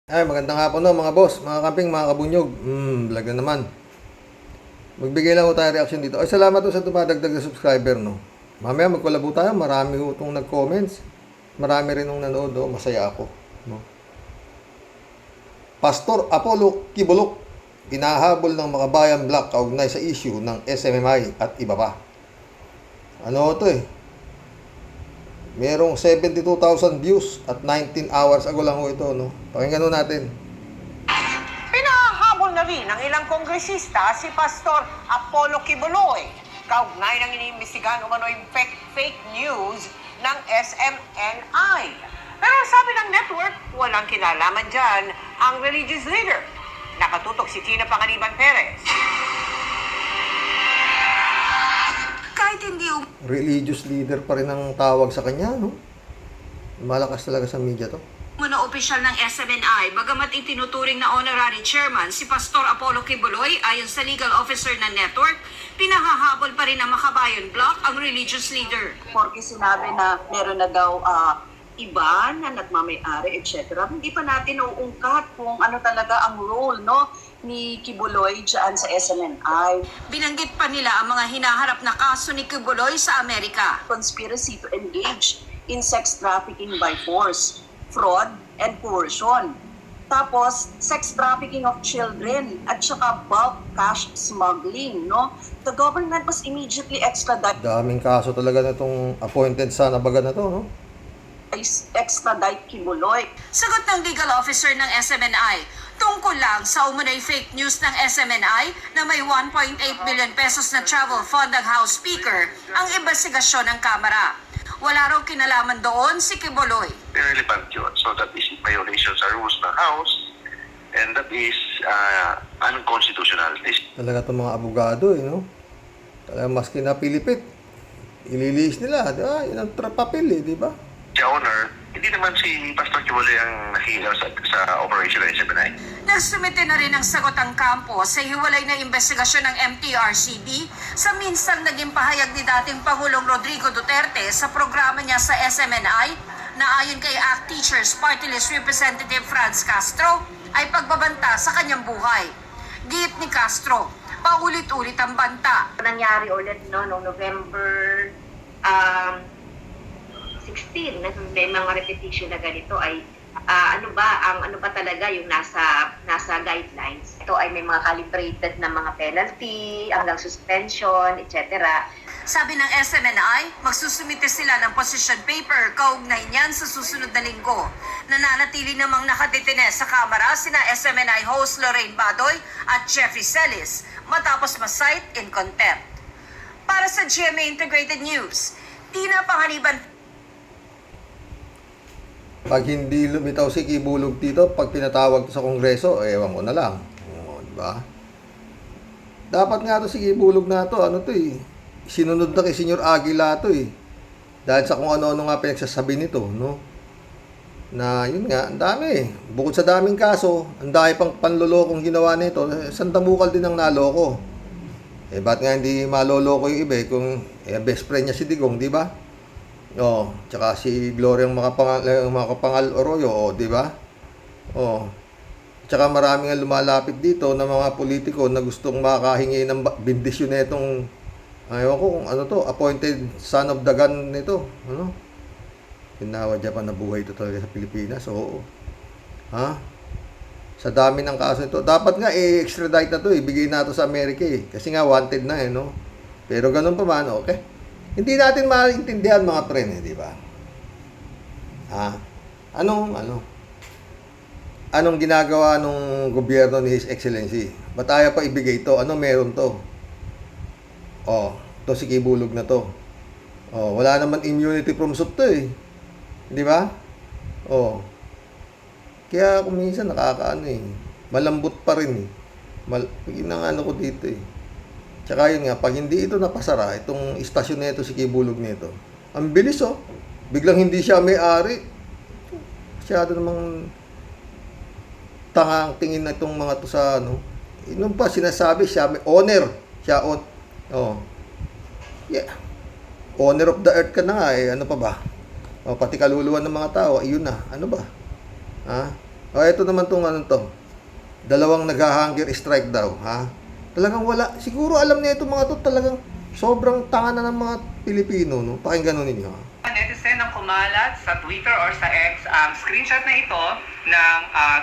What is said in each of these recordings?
Ay, magandang hapon no, mga boss, mga kamping, mga kabunyog. Vlog na naman. Magbigay lang ko tayo reaction dito. Ay, salamat po sa dumadagdag na subscriber, no. Mamaya magkulabo tayo, marami ho itong nag-comments. Marami rin nung nanood, no. Masaya ako, no. Pastor Apollo Kibolok, pinahabol ng mga bayan black kaugnay sa issue ng SMMI at iba pa. Ano to eh? Merong 72,000 views at 19 hours ago lang ho ito, no. Pakinggan ho natin. Pinahahabol na rin ng ilang kongresista si Pastor Apollo Kibuloy. Kaugnay ng iniimbestigahan umano'y fake news ng SMNI. Pero sabi ng network, walang kinalaman dyan ang religious leader. Nakatutok si Tina Panganiban Perez. Kahit hindi Religious leader pa rin ang tawag sa kanya, no? Malakas talaga sa media to. Muna opisyal ng SMNI, bagamat itinuturing na honorary chairman si Pastor Apollo Kibuloy ayon sa legal officer ng network, pinahahabol pa rin ng Makabayan Bloc ang religious leader. Porque sinabi na meron na daw iba na nagmamayari, etc. Hindi pa natin nauungkat kung ano talaga ang role, no, ni Kibuloy dyan sa SMNI. Binanggit pa nila ang mga hinaharap na kaso ni Kibuloy sa Amerika. Conspiracy to engage in sex trafficking by force, fraud, and coercion. Tapos, sex trafficking of children at saka bulk cash smuggling, no? The government must immediately extradite Daming kaso talaga na itong appointed son na baga na to, no? Kibuloy. Sagot ng legal officer ng SMNI, tungkol lang sa umunay fake news ng SMNI na may 1.8 billion pesos na travel fund ng House Speaker ang investigasyon ng Kamara. Wala raw kinalaman doon si Kibuloy. Irrelevant yun. So that is violation sa rules ng House and that is unconstitutional. Talaga itong mga abogado, eh, no? Talaga maski na pilipit, ililis nila. Yun ang papel, eh, di ba? Sa owner, hindi naman si Pastor Kibuloy ang nakihilaw sa operation ng SMNI. Nagsumite na rin ng sagot ang kampo sa hiwalay na investigasyon ng MTRCB sa minsang naging pahayag ni dating Pangulong Rodrigo Duterte sa programa niya sa SMNI na ayon kay ACT Teachers Party List Representative Franz Castro ay pagbabanta sa kanyang buhay. Giit ni Castro, paulit-ulit ang banta. Nangyari ulit noong November 16, may mga repetition na ganito ay ano ba talaga yung nasa guidelines. Ito ay may mga calibrated na mga penalty, hanggang suspension, etc. Sabi ng SMNI, magsusumite sila ng position paper kaugnay niyan sa susunod na linggo. Nananatili namang nakadetine sa Kamara sina SMNI host Lorraine Badoy at Jeffrey Celis matapos ma-cite in contempt. Para sa GMA Integrated News, Tina Panganiban. Pag hindi lumitaw si Kibulog dito, pag pinatawag to sa Kongreso, ewan mo na lang. O, di ba? Dapat nga to si Kibulog na to, ano to eh. Sinunod na kay Senyor Aguila to eh. Dahil sa kung ano-ano nga pinagsasabi nito, no? Na yun nga, ang dami eh. Bukod sa daming kaso, ang dami pang panlolokong ginawa nito, sandamukal din ang naloko. Eh, ba't nga hindi maloloko yung iba eh, kung best friend niya si Digong, di ba? Tsaka si Gloria Macapagal Arroyo, di ba? Tsaka marami nga lumalapit dito na mga politiko na gustong makahingi ng bendisyon nitong ayaw ko kung ano to, appointed son of the gun nito, ano? Ginawa dyan pa na buhay ito talaga sa Pilipinas, oo. Ha? Sa dami ng kaso nito, dapat nga i-extradite na to, ibigay na to sa Amerika eh. Kasi nga wanted na eh, no? Pero ganun pa man, okay? Hindi natin maintindihan mga pre, di ba? Anong ginagawa nung gobyerno ni His Excellency? Ba't ayaw pa ibigay ito? Ano meron to? To si Kibulog na to. Wala naman immunity from suit to eh. Di ba? Kaya kung minsan nakakaano eh. Malambot pa rin eh. Yun ang ano ko dito eh. Tsaka yun nga, pag hindi ito napasara, itong istasyon nito, si Kibulog nito, ang bilis oh. Biglang hindi siya may-ari. Masyado namang tanga ang tingin na itong mga to sa ano. Nung pa sinasabi siya, may owner. Siya yeah. Owner of the earth ka na nga eh. Ano pa ba? Pati kaluluwa ng mga tao, ayun na. Ano ba? Ha? O, ito naman tong ano to. Dalawang nag-hunger strike daw, ha? Talagang wala. Siguro alam niya itong mga to, talagang sobrang tanga na ng mga Pilipino, no? Pakinggan nun ninyo, ha? Netizen ang kumalat sa Twitter or sa X ang screenshot na ito ng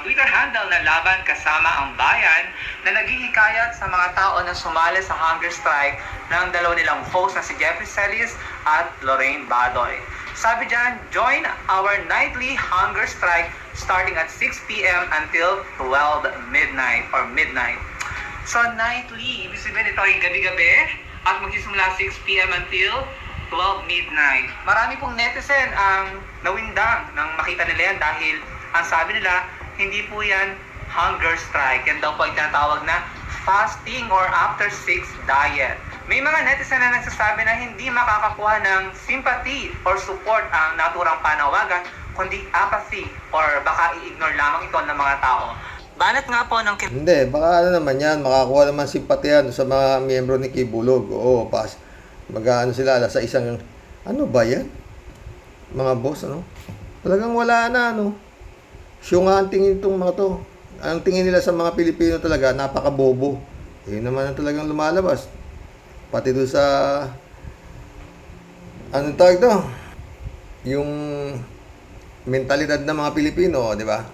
Twitter handle na Laban Kasama ang Bayan na naghihikayat sa mga tao na sumali sa hunger strike ng dalawa nilang folks na si Jeffrey Celis at Lorraine Badoy. Sabi dyan, join our nightly hunger strike starting at 6 p.m. until 12 midnight or midnight. So nightly, ibig sabihin ito ay gabi-gabi at magsisimula 6 p.m. until 12 midnight. Marami pong netizen ang nawindang nang makita nila yan dahil ang sabi nila, hindi po yan hunger strike. Yan daw po ay tinatawag na fasting or after 6 diet. May mga netizen na nagsasabi na hindi makakakuha ng sympathy or support ang naturang panawagan, kundi apathy or baka i-ignore lamang ito ng mga tao. Banat nga po ng Hindi, baka ano naman yan, makakuha naman simpatiyan sa mga miyembro ni Kibulog. Oo, mag-ano sila sa isang, ano ba yan? Mga boss, ano? Talagang wala na, ano? Syunga ang tingin itong mga to. Ang tingin nila sa mga Pilipino talaga, napakabobo. Yun naman ang talagang lumalabas. Pati doon sa, anong tawag to? Yung mentalidad ng mga Pilipino, di ba?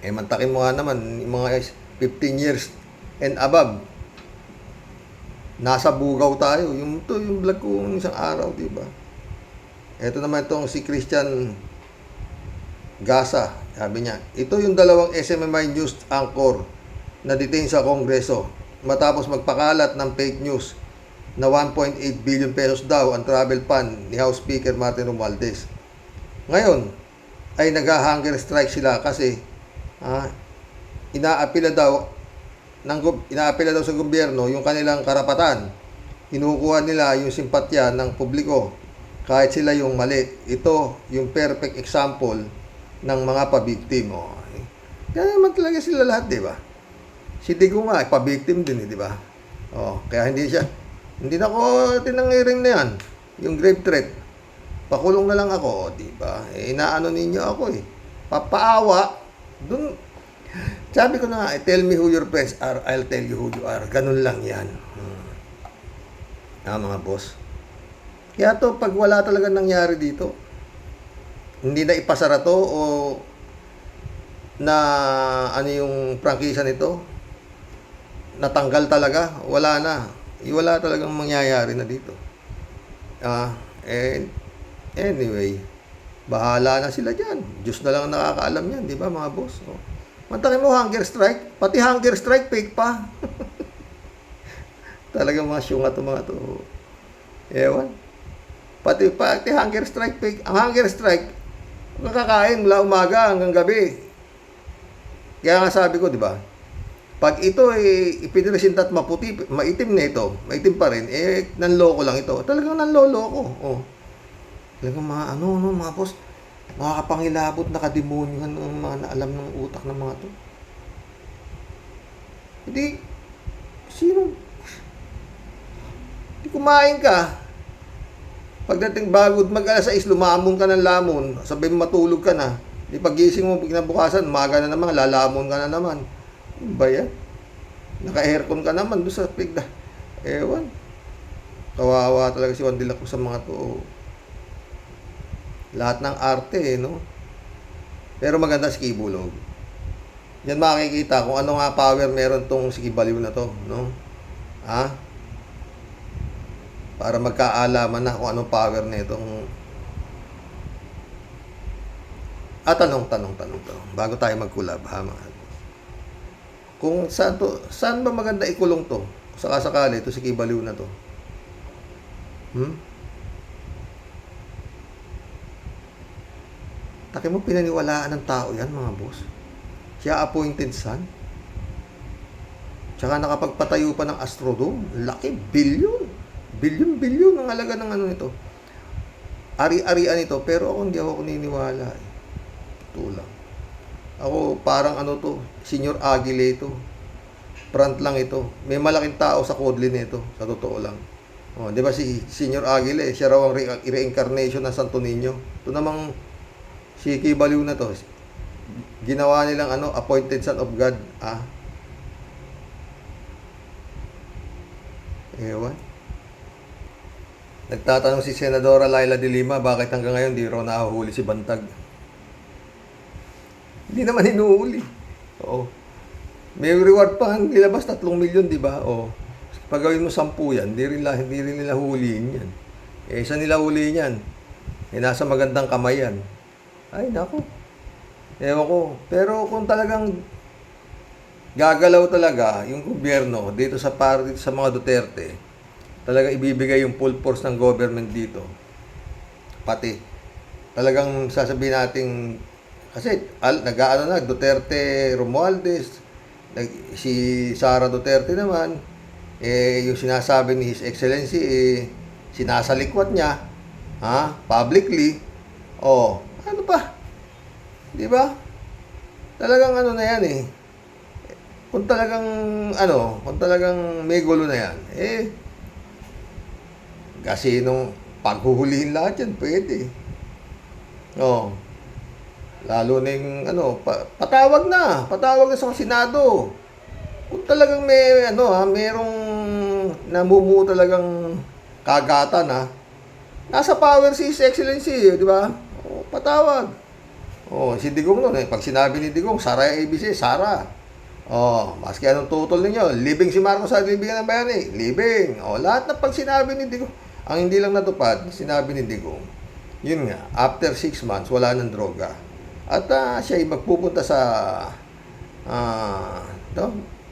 Mantakin mo nga naman, yung mga 15 years and above. Nasa bugaw tayo. Yung vlog ko isang araw, di ba? Ito naman itong si Christian Gasa. Sabi niya, ito yung dalawang SMMI News anchor na detain sa Kongreso matapos magpakalat ng fake news na 1.8 billion pesos daw ang travel fund ni House Speaker Martin Romualdez. Ngayon, ay nag-hunger strike sila kasi inaapila daw sa gobyerno yung kanilang karapatan. Kinukuha nila yung simpatya ng publiko kahit sila yung mali. Ito yung perfect example ng mga pabiktim. Kaya naman talaga sila lahat, di ba? Si Digo nga, pabiktim din, di ba? Kaya hindi na ako tinangiring na yan. Yung grave threat. Pakulong na lang ako, di ba? Inaano ninyo ako papaawa. Dun, sabi ko na nga, tell me who your friends are, I'll tell you who you are. Ganun lang yan. Mga boss. Kaya to, pag wala talaga nangyari dito, hindi na ipasara to o na ano yung prangkisa nito, natanggal talaga, wala na. Wala talagang mangyayari na dito. Anyway, bahala na sila dyan. Diyos na lang nakakaalam yan, di ba mga boss? Mantakin mo hunger strike, pati hunger strike fake pa. Talagang mga syunga to mga to. Ewan. Pati hunger strike fake. Ang hunger strike, nakakain mula umaga hanggang gabi. Kaya nga sabi ko, di ba? Pag ito ipinresinta at maitim na ito, maitim pa rin, nanloko lang ito. Talagang nanloloko. Talagang mga boss, makakapangilabot na kademonyohan ng mga naalam ng utak ng mga to. Hindi, hindi kumain ka. Pagdating bagod mag-alas 6, lumamon ka ng lamon, sabihin matulog ka na. Di pagising mo, kinabukasan, umaga na naman, lalamon ka na naman. Ano ba yan? Naka-aircon ka naman doon sa pigda. Ewan. Kawawa talaga si Juan de la Cruz sa mga to. Lahat ng arte, no? Pero maganda si Kibulog. Yan makikita kung ano nga power meron tong si Kibaliw na to, no? Para magkaalaman na kung anong power na itong tanong. Bago tayo magkulab, mga kung saan ba maganda ikulong to? Sakasakali, ito si Kibaliw na to. Taki mo, pinaniwalaan ng tao yan, mga boss. Siya appointed son. Tsaka nakapagpatayo pa ng Astrodome. Laki, billion ang halaga ng ano nito. Ari-arian ito, pero hindi ako niniwala. Ito lang. Ako, parang Senior Aguile ito. Front lang ito. May malaking tao sa Kodlin nito, sa totoo lang. Di ba si Senior Aguile, siya raw ang reincarnation ng Santo Niño. Ito namang si Kibaliw na to, Ginawa nilang appointed son of God. Ewan. Nagtatanong si Senadora Laila de Lima, bakit hanggang ngayon di raw nahuhuli si Bantag? Hindi naman hinuhuli. Oo. May reward pa ang nilabas, 3 milyon, di ba? Oo. Pag gawin mo 10 yan, hindi rin nila huliin yan. Isa nila huliin yan. Nasa magandang kamay yan. Ay, nako. Ewan ko. Pero kung talagang gagalaw talaga yung gobyerno dito sa mga Duterte, talagang ibibigay yung full force ng government dito. Pati talagang sasabihin nating kasi Duterte Romualdez, si Sara Duterte naman, yung sinasabi ni His Excellency, sinasalikwat niya, publicly. Ano pa? Di ba? Talagang na yan kung talagang may gulo na yan, kasi nung paghuhulihin lahat yan, pwede. Lalo na yung patawag na sa Senado. Kung talagang merong namumuo talagang kagatan, nasa power si His Excellency, di ba? Patawag. Si Digong noon, pag sinabi ni Digong, Sara ABC, Sara. Maski anong tutol ninyo, libing si Marcos sa libingan ng bayan libing. Lahat na pag sinabi ni Digong, ang hindi lang natupad, sinabi ni Digong, yun nga, after 6 months, wala nang droga. At siya ay magpupunta sa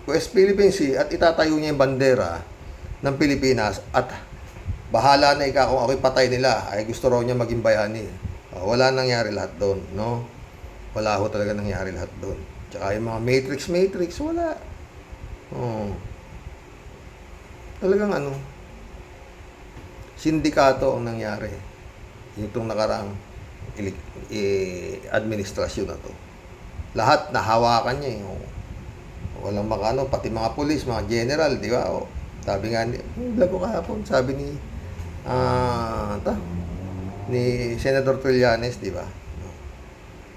West Philippine Sea at itatayo niya yung bandera ng Pilipinas at bahala na kung ako'y patay nila, ay gusto raw niya maging bayani. Wala nangyari lahat doon, no? Wala ho talaga nangyari lahat doon. Tsaka yung mga matrix, wala. Talagang sindikato ang nangyari. Itong nakaraang administrasyon na to. Lahat nahawakan niya. Walang pati mga pulis, mga general, di ba? Sabi nga vlog ko kahapon, sabi ni Senator Trillanes, di ba?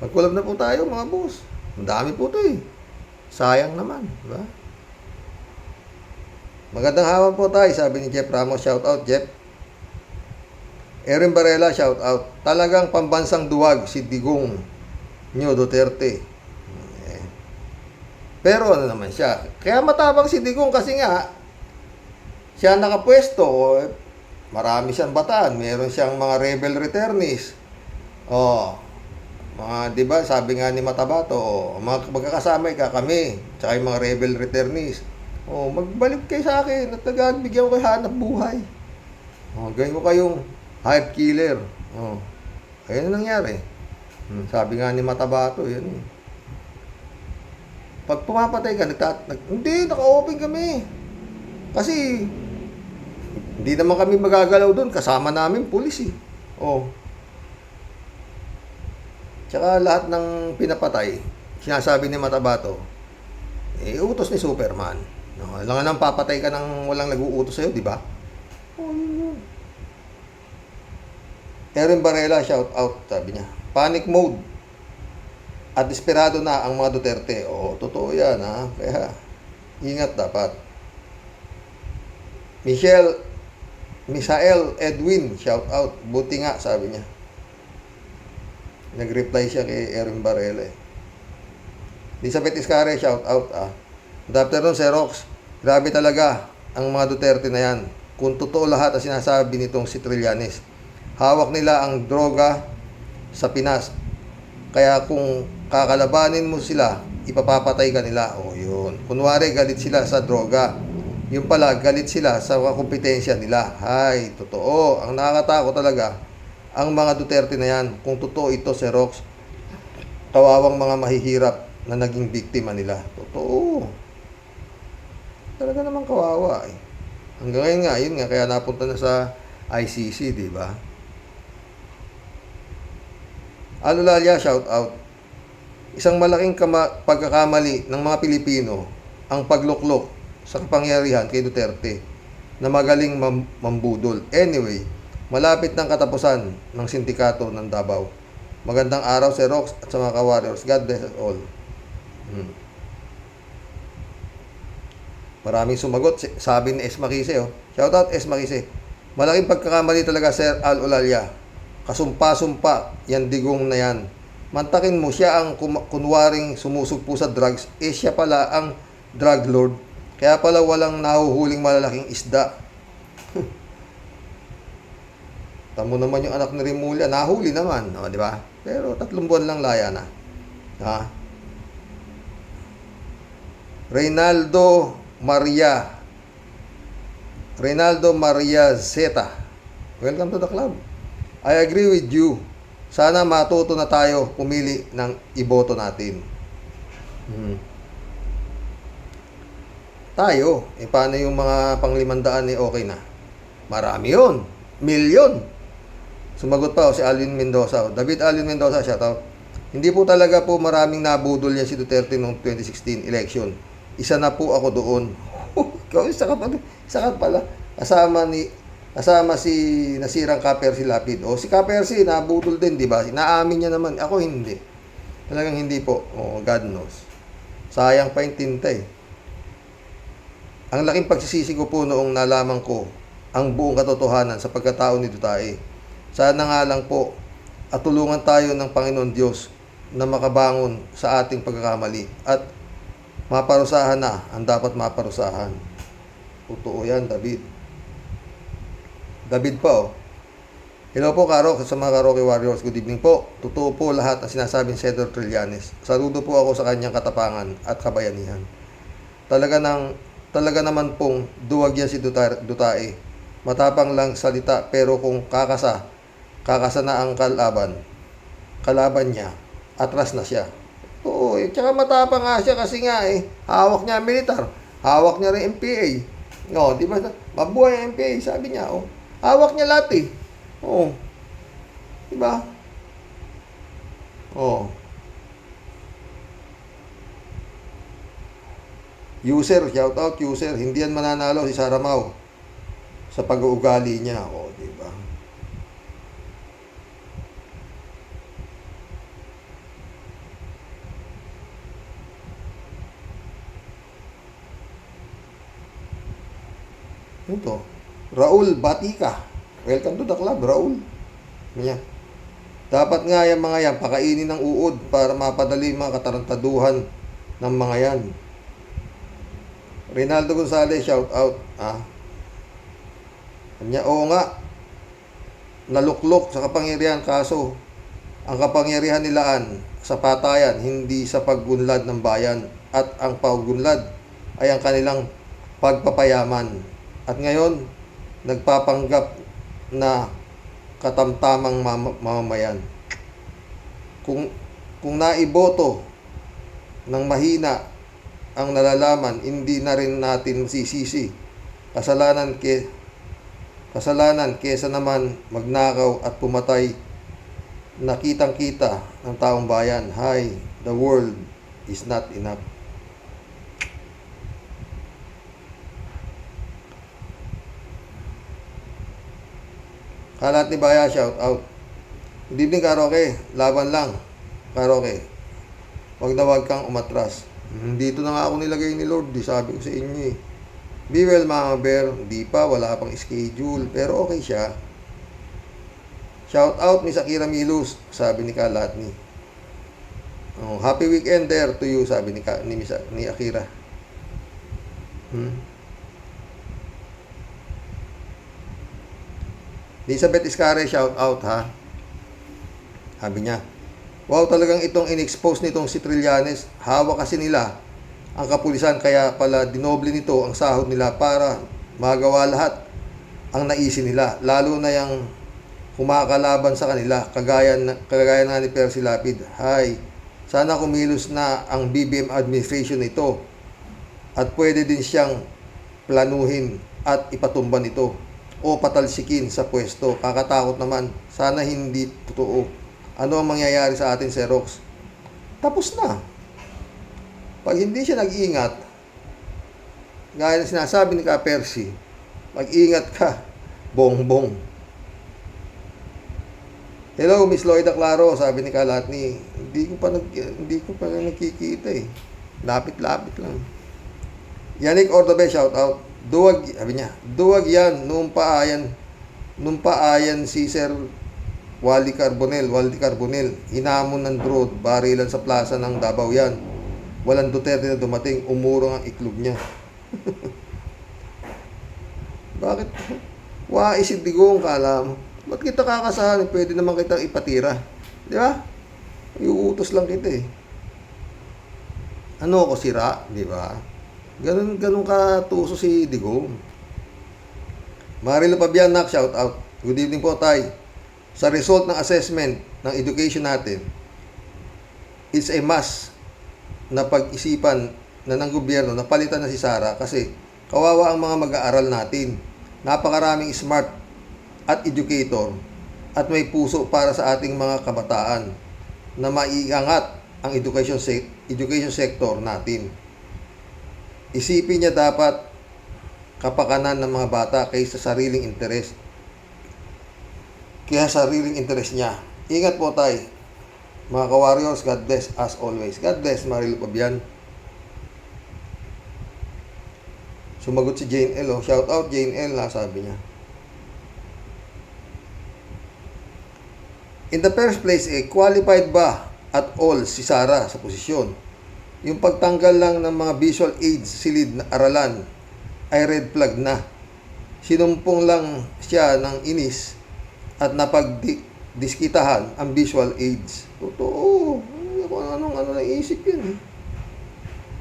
Magkulab na po tayo, mga boss. Ang dami po to sayang naman, di ba? Magandang hapon po tayo, sabi ni Jeff Ramos. Shout out, Jeff. Erin Barela, shout out. Talagang pambansang duwag si Digong Nyo Duterte. Pero naman siya. Kaya matabang si Digong kasi nga siya nakapwesto. Marami siyang bataan. Meron siyang mga rebel returnees. Di ba, sabi nga ni Matabato, magkakasama kami, tsaka yung mga rebel returnees. Magbalik kayo sa akin at bigyan ko kayo hanap buhay. Gawin ko kayong hype killer. Ayun ang nangyari. Sabi nga ni Matabato, yan Pag pumapatay ka, hindi, naka-open kami. Kasi, hindi naman kami magagalaw doon. Kasama namin pulis Tsaka lahat ng pinapatay, sinasabi ni Matabato, utos ni Superman. Alam nga nang papatay ka ng walang nag-uutos sa'yo, di ba? Yun. Erin Barela, shout out, sabi niya. Panic mode. At desperado na ang mga Duterte. Totoo yan, Kaya, ingat dapat. Misael Edwin, shout out. Buti nga, sabi niya. Nag-reply siya kay Erin Barela. Elizabeth Iscare, shout out, Good afternoon, Xerox. Grabe talaga ang mga Duterte na yan. Kung totoo lahat ang sinasabi nitong si Trillanes. Hawak nila ang droga sa Pinas. Kaya kung kakalabanin mo sila, ipapapatay ka nila. Yun. Kunwari, galit sila sa droga. Yung pala, galit sila sa kompetensya nila. Hay, totoo. Ang nakakatakot talaga, ang mga Duterte na yan. Kung totoo ito, Xerox, kawawang mga mahihirap na naging biktima nila. Totoo. Talaga naman kawawa Hanggang ngayon nga, yun nga, kaya napunta na sa ICC, di ba? Alulalia, shout out. Isang malaking pagkakamali ng mga Pilipino ang pagluklok sa kapangyarihan kay Duterte na magaling mambudol. Anyway, malapit ng katapusan ng sindikato ng Davao. Magandang araw, Sir Rox, at sa mga ka-warriors. God bless us all. Maraming sumagot. Sabi ni S. Makise, oh. Shoutout, S. Makise. Malaking pagkakamali talaga, Sir Al Olalia. Kasumpa-sumpa, yan digong na yan. Mantakin mo, siya ang kunwaring sumusugpo sa drugs, siya pala ang drug lord. Kaya pala walang nahuhuling malalaking isda. Tamo naman yung anak ni Rimulya, nahuli naman, no, di ba? Pero 3 buwan lang laya na. Ha? Reynaldo Maria Zeta. Welcome to the club. I agree with you. Sana matuto na tayo pumili ng iboto natin. Tayo, paano yung mga pang-500 okay na? Marami yun. Milyon. Sumagot pa si Alvin Mendoza. David Alvin Mendoza, shoutout. Hindi po talaga po maraming nabudol niya si Duterte noong 2016 election. Isa na po ako doon. Ikaw, isa ka pala. Kasama si nasirang Ka-Percy Lapid. O si Ka-Percy, nabudol din, di ba? Naamin niya naman. Ako hindi. Talagang hindi po. Oh, God knows. Sayang pa yung tinta eh. Ang laking pagsisisi ko po noong nalaman ko ang buong katotohanan sa pagkatao ni Duterte. Sana nga lang po at tulungan tayo ng Panginoon Diyos na makabangon sa ating pagkakamali at maparusahan na ang dapat maparusahan. Totoo yan, David. David pa, oh. Hello po, Karo, sa mga Karoke Warriors. Good evening po. Totoo po lahat ang sinasabing Senator Trillanes. Saludo po ako sa kanyang katapangan at kabayanihan. Talaga naman pong duwag yan si Duterte. Matapang lang salita, pero kung kakasa na ang kalaban niya, atras na siya. Oo, tsaka matapang nga siya kasi nga hawak niya militar, hawak niya rin MPA. No, di ba? Mabuhay ang MPA, sabi niya, oh. Hawak niya lahat eh. Oo. Di ba? Oo. User, shout out user. Hindi yan mananalo si Sara Mau sa pag-uugali niya. O, di ba? Ito. Raul Batica. Welcome to the club, Raul. Yan. Dapat nga yung mga yan, pakainin ng uod para mapadali mga katarantaduhan ng mga yan. Rinaldo Gonzalez, shout out. Kanya, oo nga, naluklok sa kapangyarihan, kaso ang kapangyarihan nilaan sa patayan, hindi sa paggunlad ng bayan, at ang paggunlad ay ang kanilang pagpapayaman. At ngayon, nagpapanggap na katamtamang mamamayan. Kung naiboto ng mahina ang nalalaman, hindi na rin natin sisisi. Kasalanan kesa naman magnakaw at pumatay na kitang-kita ng taong bayan. Hi, the world is not enough. Kalat ni Baya, shout out. Good evening, Karoke. Laban lang, Karoke. Wag na wag kang umatras. Dito na nga ako nilagay ni Lord. Sabi ko sa inyo eh. Be well, Mama Bear. Di pa, wala pang schedule. Pero okay siya. Shout out ni Shakira Milus, sabi ni Kalatni. Oh, happy weekend there to you, sabi ni Akira. Elizabeth Iscare, shout out ha. Sabi niya, wow, talagang itong in-expose nitong si Trillanes. Hawak kasi nila ang kapulisan, kaya pala dinoble nito ang sahod nila para magawa lahat ang naisin nila. Lalo na yung kumakalaban sa kanila, kagaya na ni Percy Lapid. Hi, sana kumilos na ang BBM administration nito at pwede din siyang planuhin at ipatumba nito o patalsikin sa pwesto. Kakatakot naman. Sana hindi totoo. Ano ang mangyayari sa atin, Xerox? Tapos na. Pag hindi siya nag-iingat, gaya na sinasabi ni Ka-Percy, mag-ingat ka, bongbong. Hello, Miss Loida Claro, sabi ni Kalatni. Hindi ko pa nakikita eh. Lapit-lapit lang. Yannick Ordobe, shout out. Duwag, sabi niya, duwag yan, nung paayan si Sir Wally Carbonel, hinamon ng drone, barilan sa plaza ng Davao yan. Walang Duterte na dumating, umurong ang iklog niya. Bakit? Isid digong, kala mo. Ba't kita kakasahan? Pwede naman kitang ipatira. Di ba? Iuutos lang kita eh. Ano ako, sira? Di ba? Ganun katuso si Digong. Marilo Pabianak, shout out. Good evening po, Tay. Sa result ng assessment ng education natin, it's a must na pag-isipan na ng gobyerno na palitan na si Sara kasi kawawa ang mga mag-aaral natin. Napakaraming smart at educator at may puso para sa ating mga kabataan na maiangat ang education sector natin. Isipin niya dapat kapakanan ng mga bata kaysa sariling interes. Kaya sariling interes niya. Ingat po tayo. Mga ka-warriors, God bless as always. God bless, Marilo Pabian. Sumagot si Jane L. Oh. Shout out Jane L. Sabi niya. In the first place, qualified ba at all si Sara sa posisyon? Yung pagtanggal lang ng mga visual aids silid na aralan ay red flag na. Sinumpong lang siya ng inis at napagdiskitahan ang visual aids. Totoo. Ano naisip yun.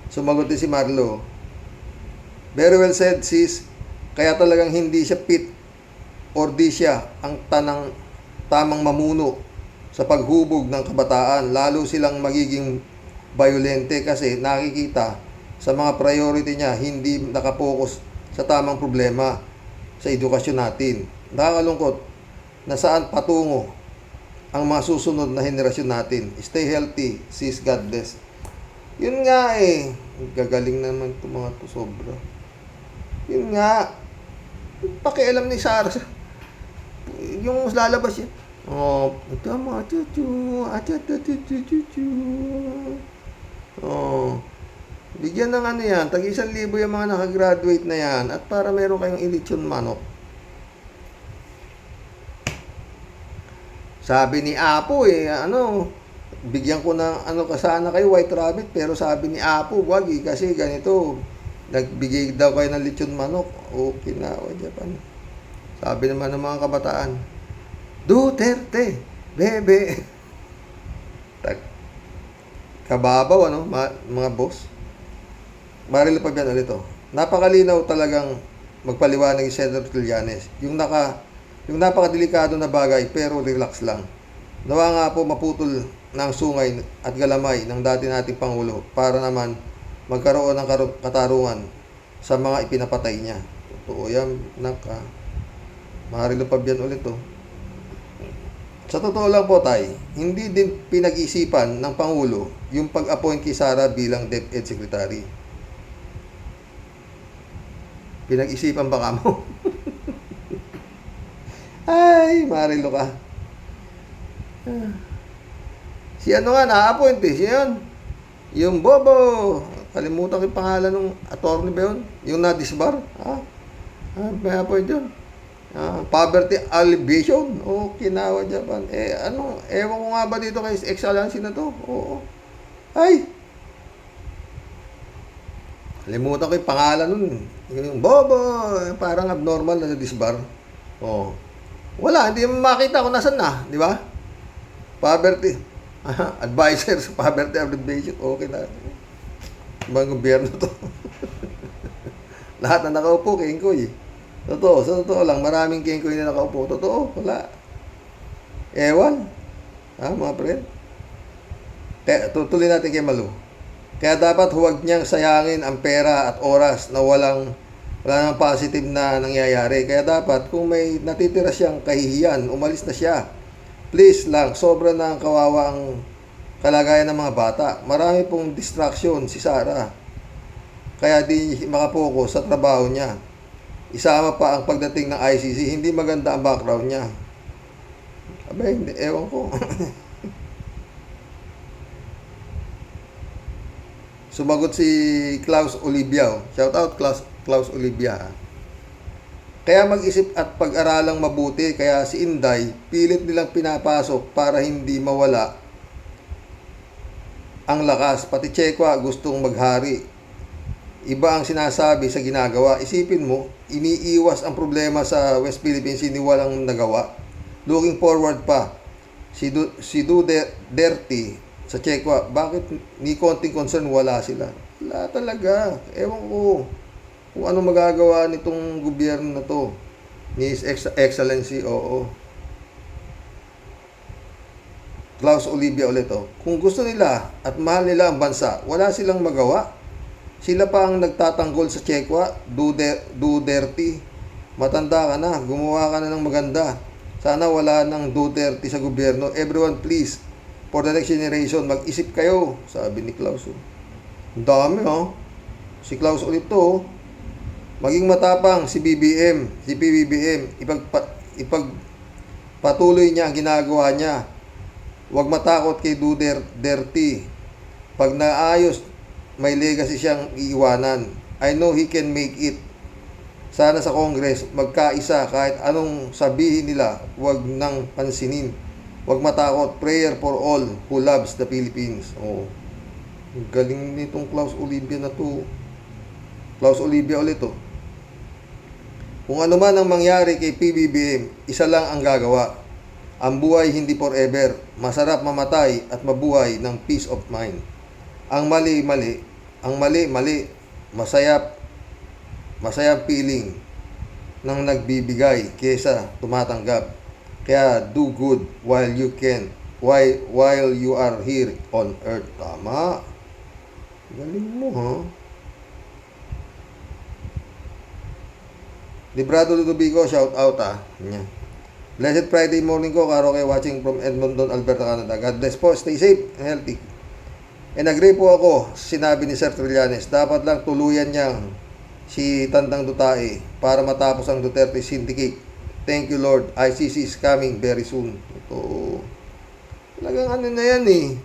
Sumagot din si Marlo. Very well said, sis. Kaya talagang hindi siya fit or di siya ang tamang mamuno sa paghubog ng kabataan. Lalo silang magiging violente kasi nakikita sa mga priority niya hindi nakapokus sa tamang problema sa edukasyon natin. Nakakalungkot na saan patungo ang mga susunod na henerasyon natin. Stay healthy, sis, God bless. Yun nga eh. Gagaling naman itong mga to sobra. Yun nga. Pakialam ni Sara. Yung lalabas niya. Oh, tama. Oh. Bigyan ng ano yan. Tag 1,000 yung mga nakagraduate na yan. At para meron kayong ilitsyon manok. Sabi ni Apo bigyan ko ng sana kayo White Rabbit, pero sabi ni Apo, wag kasi ganito, nagbigay daw kayo ng lechon manok. Okay na, Japan. Sabi naman ng mga kabataan, Duterte, bebe. Kababaw, mga boss. Marilo Pabian ulit to. Napakalinaw talagang magpaliwanag si Senator Trillanes. Yung napakadelikado na bagay pero relax lang. Nawa nga po maputol ng sungay at galamay ng dati nating Pangulo para naman magkaroon ng katarungan sa mga ipinapatay niya. Totoo yan, Marilo Pabian ulit to. Sa totoo lang po hindi din pinag-isipan ng Pangulo yung pag-appoint kay Sara bilang DepEd Secretary. Pinag-isipan ba kamo? Ay, Marilo ka. Si na-appoint eh. Siya yun. Yung Bobo. Kalimutan ko yung pangalan ng attorney ba yun? Yung na-disbar. May appoint yun. Poverty alleviation. Kinawa Japan. Ewan ko nga ba dito kay Excellency na to? Oo. Ay! Kalimutan ko yung pangalan nun. Yung Bobo. Parang abnormal na disbar. Wala, hindi mo makita kung nasan na, di ba? Poverty. Advisor sa poverty alleviation. Okay na. Ibang gobyerno to. Lahat na nakaupo, kengkoy. Totoo, sa totoo lang, maraming kengkoy na nakaupo. Totoo, wala. Ewan. Mga friend. Kaya, tutuloy natin kay Malu. Kaya dapat huwag niyang sayangin ang pera at oras na wala nang positive na nangyayari. Kaya dapat, kung may natitira siyang kahihiyan, umalis na siya. Please lang, sobra na ang kawawang kalagayan ng mga bata. Marami pong distraction si Sara. Kaya di makapokus sa trabaho niya. Isama pa ang pagdating ng ICC. Hindi maganda ang background niya. Abay, hindi, ewan ko. Sumagot si Klaus Olivia. Shout out Klaus Olivia. Kaya mag-isip at pag-aralang mabuti. Kaya si Inday, pilit nilang pinapasok para hindi mawala ang lakas. Pati Chekwa gustong maghari. Iba ang sinasabi sa ginagawa. Isipin mo, iniiwas ang problema sa West Philippines, hindi walang nagawa. Looking forward pa. Si Duterte sa Chekwa, bakit ni konting concern wala sila? Wala talaga. Ewan ko kung ano magagawa nitong gobyerno na to. Ni His Excellency, oo. Klaus Olivia ulit, oh. Kung gusto nila at mahal nila ang bansa, wala silang magawa. Sila pa ang nagtatanggol sa Chekwa. Duterte. Matanda ka na, gumawa ka na ng maganda. Sana wala ng Duterte sa gobyerno. Everyone please, for the next generation, mag-isip kayo, sabi ni Klaus. Ang dami, oh. Si Klaus ulit to, oh. Maging matapang si BBM, si PBBM, ipagpatuloy niya ang ginagawa niya. Huwag matakot kay Duterte. Pag naayos, may legacy siyang iiwanan. I know he can make it. Sana sa Congress, magkaisa kahit anong sabihin nila, huwag nang pansinin. Huwag matakot. Prayer for all who loves the Philippines. Oh. Galing nitong Klaus Olivia na to. Klaus Olivia ulit, oh. Kung ano man ang mangyari kay PBBM, isa lang ang gagawa. Ang buhay hindi forever. Masarap mamatay at mabuhay ng peace of mind. Ang mali. Ang mali. Masayang feeling ng nagbibigay kesa tumatanggap. Kaya do good while you can, while you are here on earth. Tama. Galing mo, ha? Librado Ludovico, shout out, ha? Yan. Blessed Friday morning ko, Karaoke watching from Edmonton, Alberta, Canada. God bless po, stay safe and healthy. And agree po ako, sinabi ni Sir Trillanes, dapat lang tuluyan niyang si Tandang Dutae para matapos ang Duterte Syndicate. Thank you, Lord. ICC is coming very soon. Ito, talagang ano na yan, eh.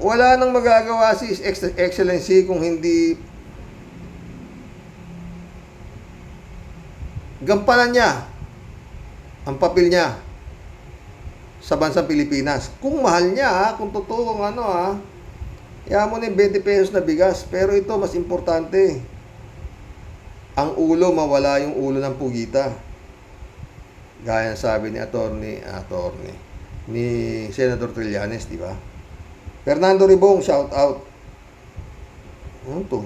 Wala nang magagawa si His Excellency kung hindi gampanan niya ang papel niya sa bansang Pilipinas. Kung mahal niya, ha, kung totoo ang ano, ha, kaya mo na yung 20 pesos na bigas. Pero ito, mas importante. Ang ulo, mawala yung ulo ng pugita. Gaya sabi ni ni Senator Trillanes, di ba? Fernando Ribong, shout out. Ano to?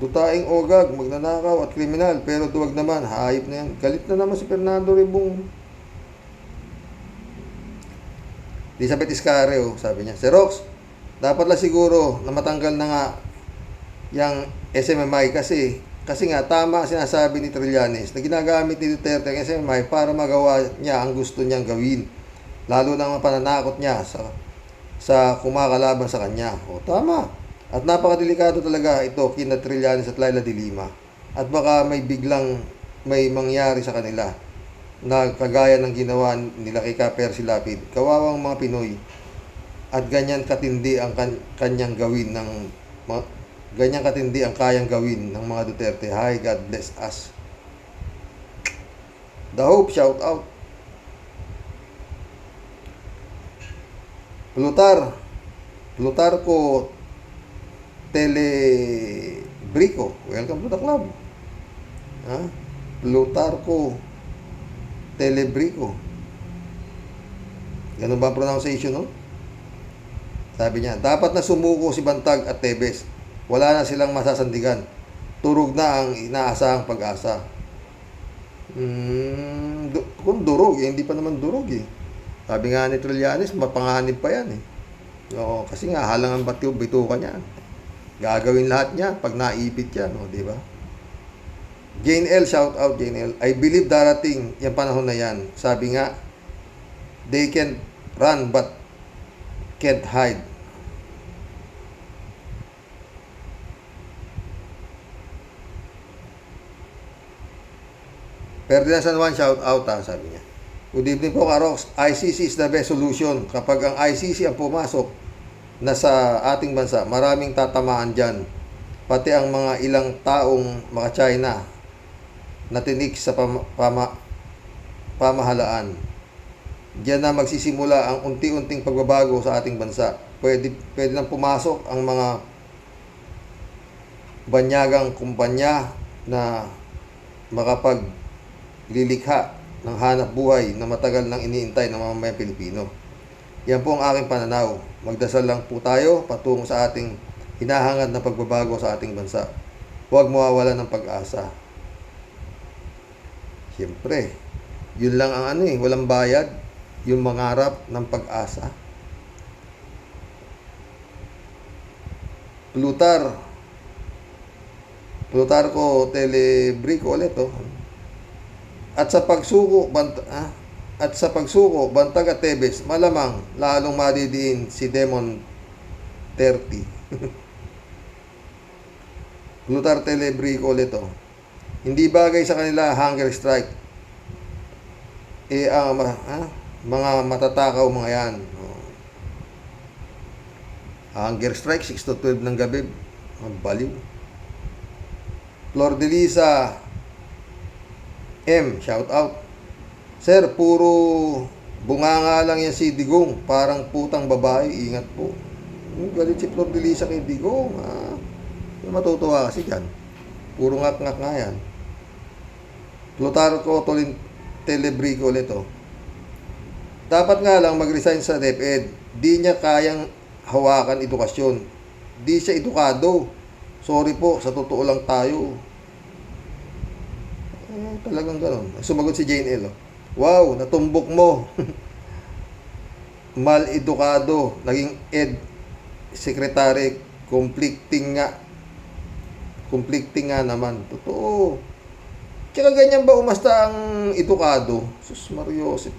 Dutaing ogag, magnanakaw at kriminal, pero duwag naman, hayop na yan. Galit na naman si Fernando Ribong. Elizabeth Iscareo, sabi niya, si Rox, dapat lang siguro na matanggal na nga yung SMMI kasi nga tama sinasabi ni Trillanes na ginagamit ni Duterte ang SMMI para magawa niya ang gusto niyang gawin. Lalo na ang pananakot niya sa kumakalaban sa kanya. O tama. At napakadelikado talaga ito kina Trillanes at Laila de Lima. At baka may mangyari sa kanila na kagaya ng ginawa nila kay Percy Lapid. Kawawang mga Pinoy. At ganyan katindi ang kanyang gawin ng ganyan katindi ang kayang gawin ng mga Duterte. Hi, God bless us. The Hope, shout out. Plutarco Telebrico, welcome to the club. Ha? Plutarco Telebrico. Ganun ba ang pronunciation, no? Sabi niya, dapat na sumuko si Bantag at Tebes. Wala na silang masasandigan. Turog na ang inaasahang pag-asa. Kung durog, hindi pa naman durog, eh. Sabi nga ni Trillanes, mapanganib pa yan, eh. Oo, kasi nga, halang ang bituka niya. Gagawin lahat niya pag naipit yan, no, di ba? Jane L, shout out Jane L. I believe darating yung panahon na yan. Sabi nga, they can run but can't hide. Ferdinand San Juan, shout out, ha, sabi niya. Good evening po, Karox. ICC is the best solution. Kapag ang ICC ang pumasok na sa ating bansa, maraming tatamaan dyan. Pati ang mga ilang taong maka-China na tinik sa pamahalaan. Diyan na magsisimula ang unti-unting pagbabago sa ating bansa. Pwede nang pumasok ang mga banyagang kumpanya na makapaglilikha ng hanap buhay na matagal nang iniintay ng mamamayang Pilipino. Yan po ang aking pananaw. Magdasal lang po tayo patungo sa ating hinahangad na pagbabago sa ating bansa. Huwag mawawala ng pag-asa. Siyempre, yun lang ang walang bayad, yung mangarap ng pag-asa. Plutarco Telebrico ulit At sa pagsuko Bantag at Tebes, malamang lalong madidiin si Demon 30. Plutarco Telebrico ulit Hindi bagay sa kanila hunger strike. Mga matatakaw mga yan. Hunger strike 6 to 12 ng gabi. Baliw. Flor de Lisa M, shout out. Sir, puro bunganga lang yan si Digong. Parang putang babae. Ingat po. Galit si Flor de Lisa kay Digong. Matutuwa kasi dyan. Puro ngak-ngak nga yan. Plutarco Telebrico ulit Dapat nga lang mag-resign sa DepEd. Di niya kayang hawakan edukasyon. Di siya edukado. Sorry po, sa totoo lang tayo. Talagang gano'n. Sumagot si Jane L. Wow, natumbok mo. Mal-edukado. Naging secretary. Conflicting nga naman. Totoo. Tsaka ganyan ba umasta ang edukado? Sus Mariosip.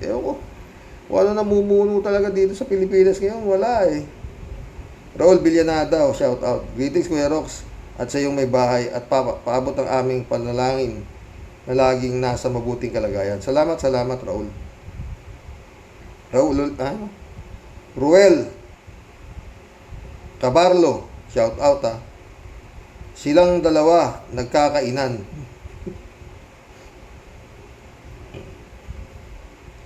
Wala namumuno talaga dito sa Pilipinas ngayon. Wala Raul Villanada, shout out. Greetings Kuya Rox at sa iyong may bahay at paabot ang aming panalangin na laging nasa mabuting kalagayan. Salamat Raul. Ruel Cabarlo, shout out Silang dalawa nagkakainan.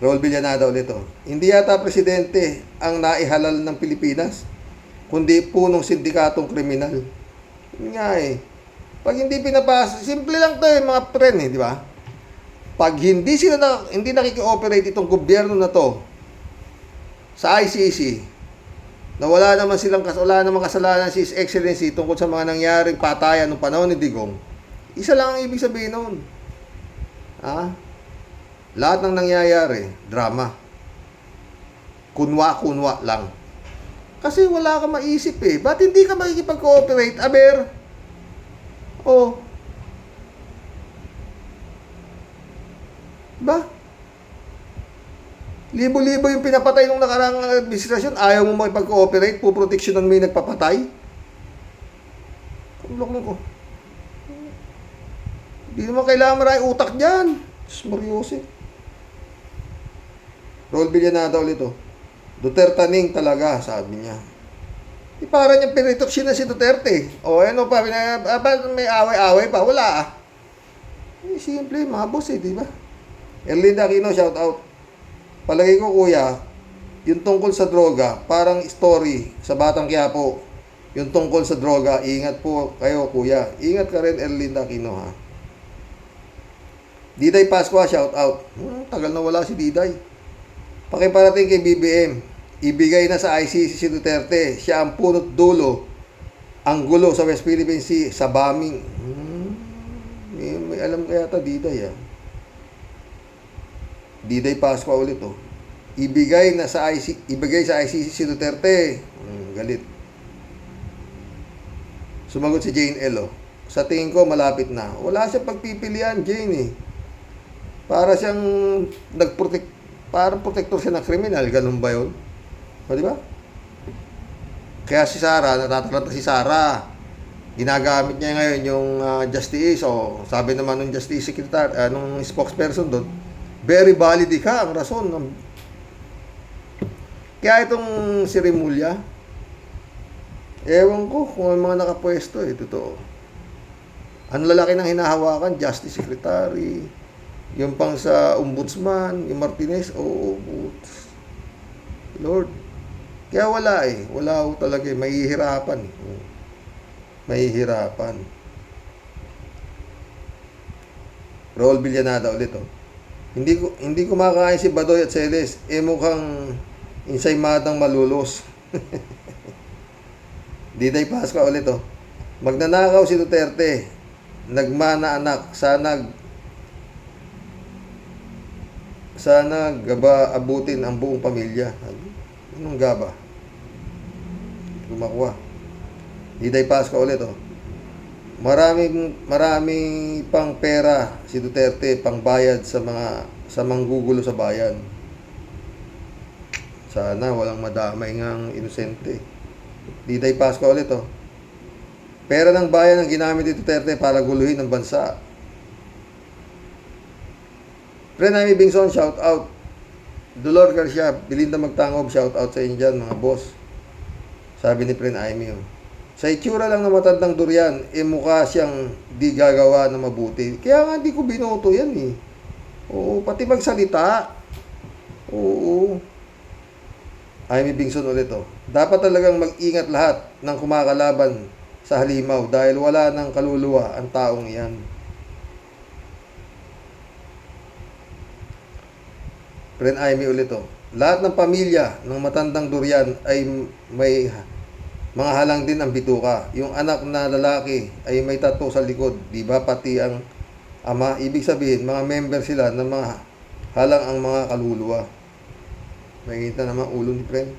Raul Villanada ulit Hindi yata presidente ang naihalal ng Pilipinas, kundi punong sindikatong kriminal. Yun nga Pag hindi pinapasa, simple lang to mga friend di ba? Pag hindi nakiki-operate itong gobyerno na to sa ICC, na wala naman kasalanan si His Excellency tungkol sa mga nangyaring patayan noong panahon ni Digong, isa lang ang ibig sabihin noon. Lahat ng nangyayari, drama. Kunwa lang. Kasi wala ka maisip Ba't hindi ka makikipag-cooperate, aber? Ba? Libo-libo yung pinapatay nung nakarang administrasyon. Ayaw mo makipag-cooperate, puproteksyonan mo yung nagpapatay. Kulok ko. Hindi naman kailangan maraming utak dyan. Mariosip. Raul Villanada ulit Duterte ning talaga, sabi niya. Para niyang pinritoksyon na si Duterte. May away-away pa. Wala simple, mga boss di ba? Erlinda Aquino, shout out. Palagay ko kuya, yung tungkol sa droga, parang story sa Batang Quiapo. Yung tungkol sa droga, ingat po kayo kuya. Ingat ka rin Erlinda Aquino Diday Pascua, shout out. Tagal na wala si Diday. Pakiparating kay BBM. Ibigay na sa ICC si Duterte. Siya ang punot dulo. Ang gulo sa West Philippine Sea sa bombing. May alam kaya ata Diday Diday Pascua ulit Ibigay sa ICC si Duterte. Galit. Sumagot si Jane L. Sa tingin ko malapit na. Wala siyang pagpipilian, Jane Para siyang parang protector siya ng kriminal. Ganun ba yun? Di ba? Kaya si Sara, natataranta si Sara. Ginagamit niya ngayon yung justice. Sabi naman ng justice secretary, nung spokesperson doon, Very valid ka ang rason. Kaya itong si Remulla, ewan ko kung ang mga nakapwesto, totoo. Ang lalaki ng hinahawakan, Justice Secretary, yung pang sa Ombudsman, yung Martinez, Lord. Kaya wala wala ho talaga mahihirapan Mahihirapan. Raul Villanada ulit Hindi kumakain si Badoy at Celes, mukhang insaymadang malulos. Diday Pasca ulit Magnanakaw si Duterte, nagmana anak, sana gaba abutin ang buong pamilya. Anong gaba? Kumakuha. Diday Pasca ulit Maraming pang pera si Duterte pangbayad sa manggugulo sa bayan. Sana walang madamay ngang inosente. Diday Pasca ulit Pera ng bayan ang ginamit ni Duterte para guluhin ang bansa. Friend Jaime Bingson, shout out. Dolor Garcia, Belinda Magtangob, shout out sa inyo dyan, mga boss. Sabi ni Friend Jaime sa itsura lang na matandang durian, mukha siyang di gagawa na mabuti. Kaya nga di ko binoto yan Oo, pati magsalita. Oo. Jaime Bingson ulit Dapat talagang mag-ingat lahat ng kumakalaban sa halimaw dahil wala ng kaluluwa ang taong iyan. Friend Jaime ulit Lahat ng pamilya ng matandang durian ay may mga halang din ang bituka. Yung anak na lalaki ay may tattoo sa likod, di ba? Pati ang ama, ibig sabihin, mga member sila na mga halang ang mga kaluluwa. Makikita naman ulo ni friend.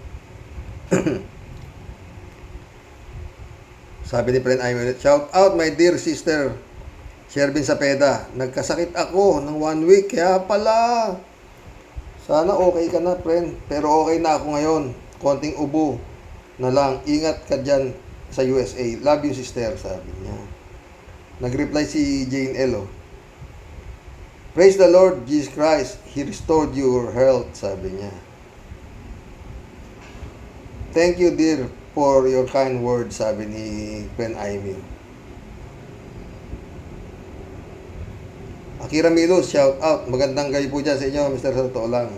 Sabi ni friend Jaime, shout out my dear sister Shervin Sapeda. Nagkasakit ako ng 1 week, kaya pala. Sana okay ka na, friend. Pero okay na ako ngayon. Konting ubo na lang. Ingat ka dyan sa USA. Love you, sister, sabi niya. Nag-reply si Jane L. Praise the Lord Jesus Christ. He restored your health, sabi niya. Thank you, dear, for your kind words, sabi ni friend Jaime. Akira Milos, shout out. Magandang gabi po dyan sa inyo, Mr. Sa totoo lang.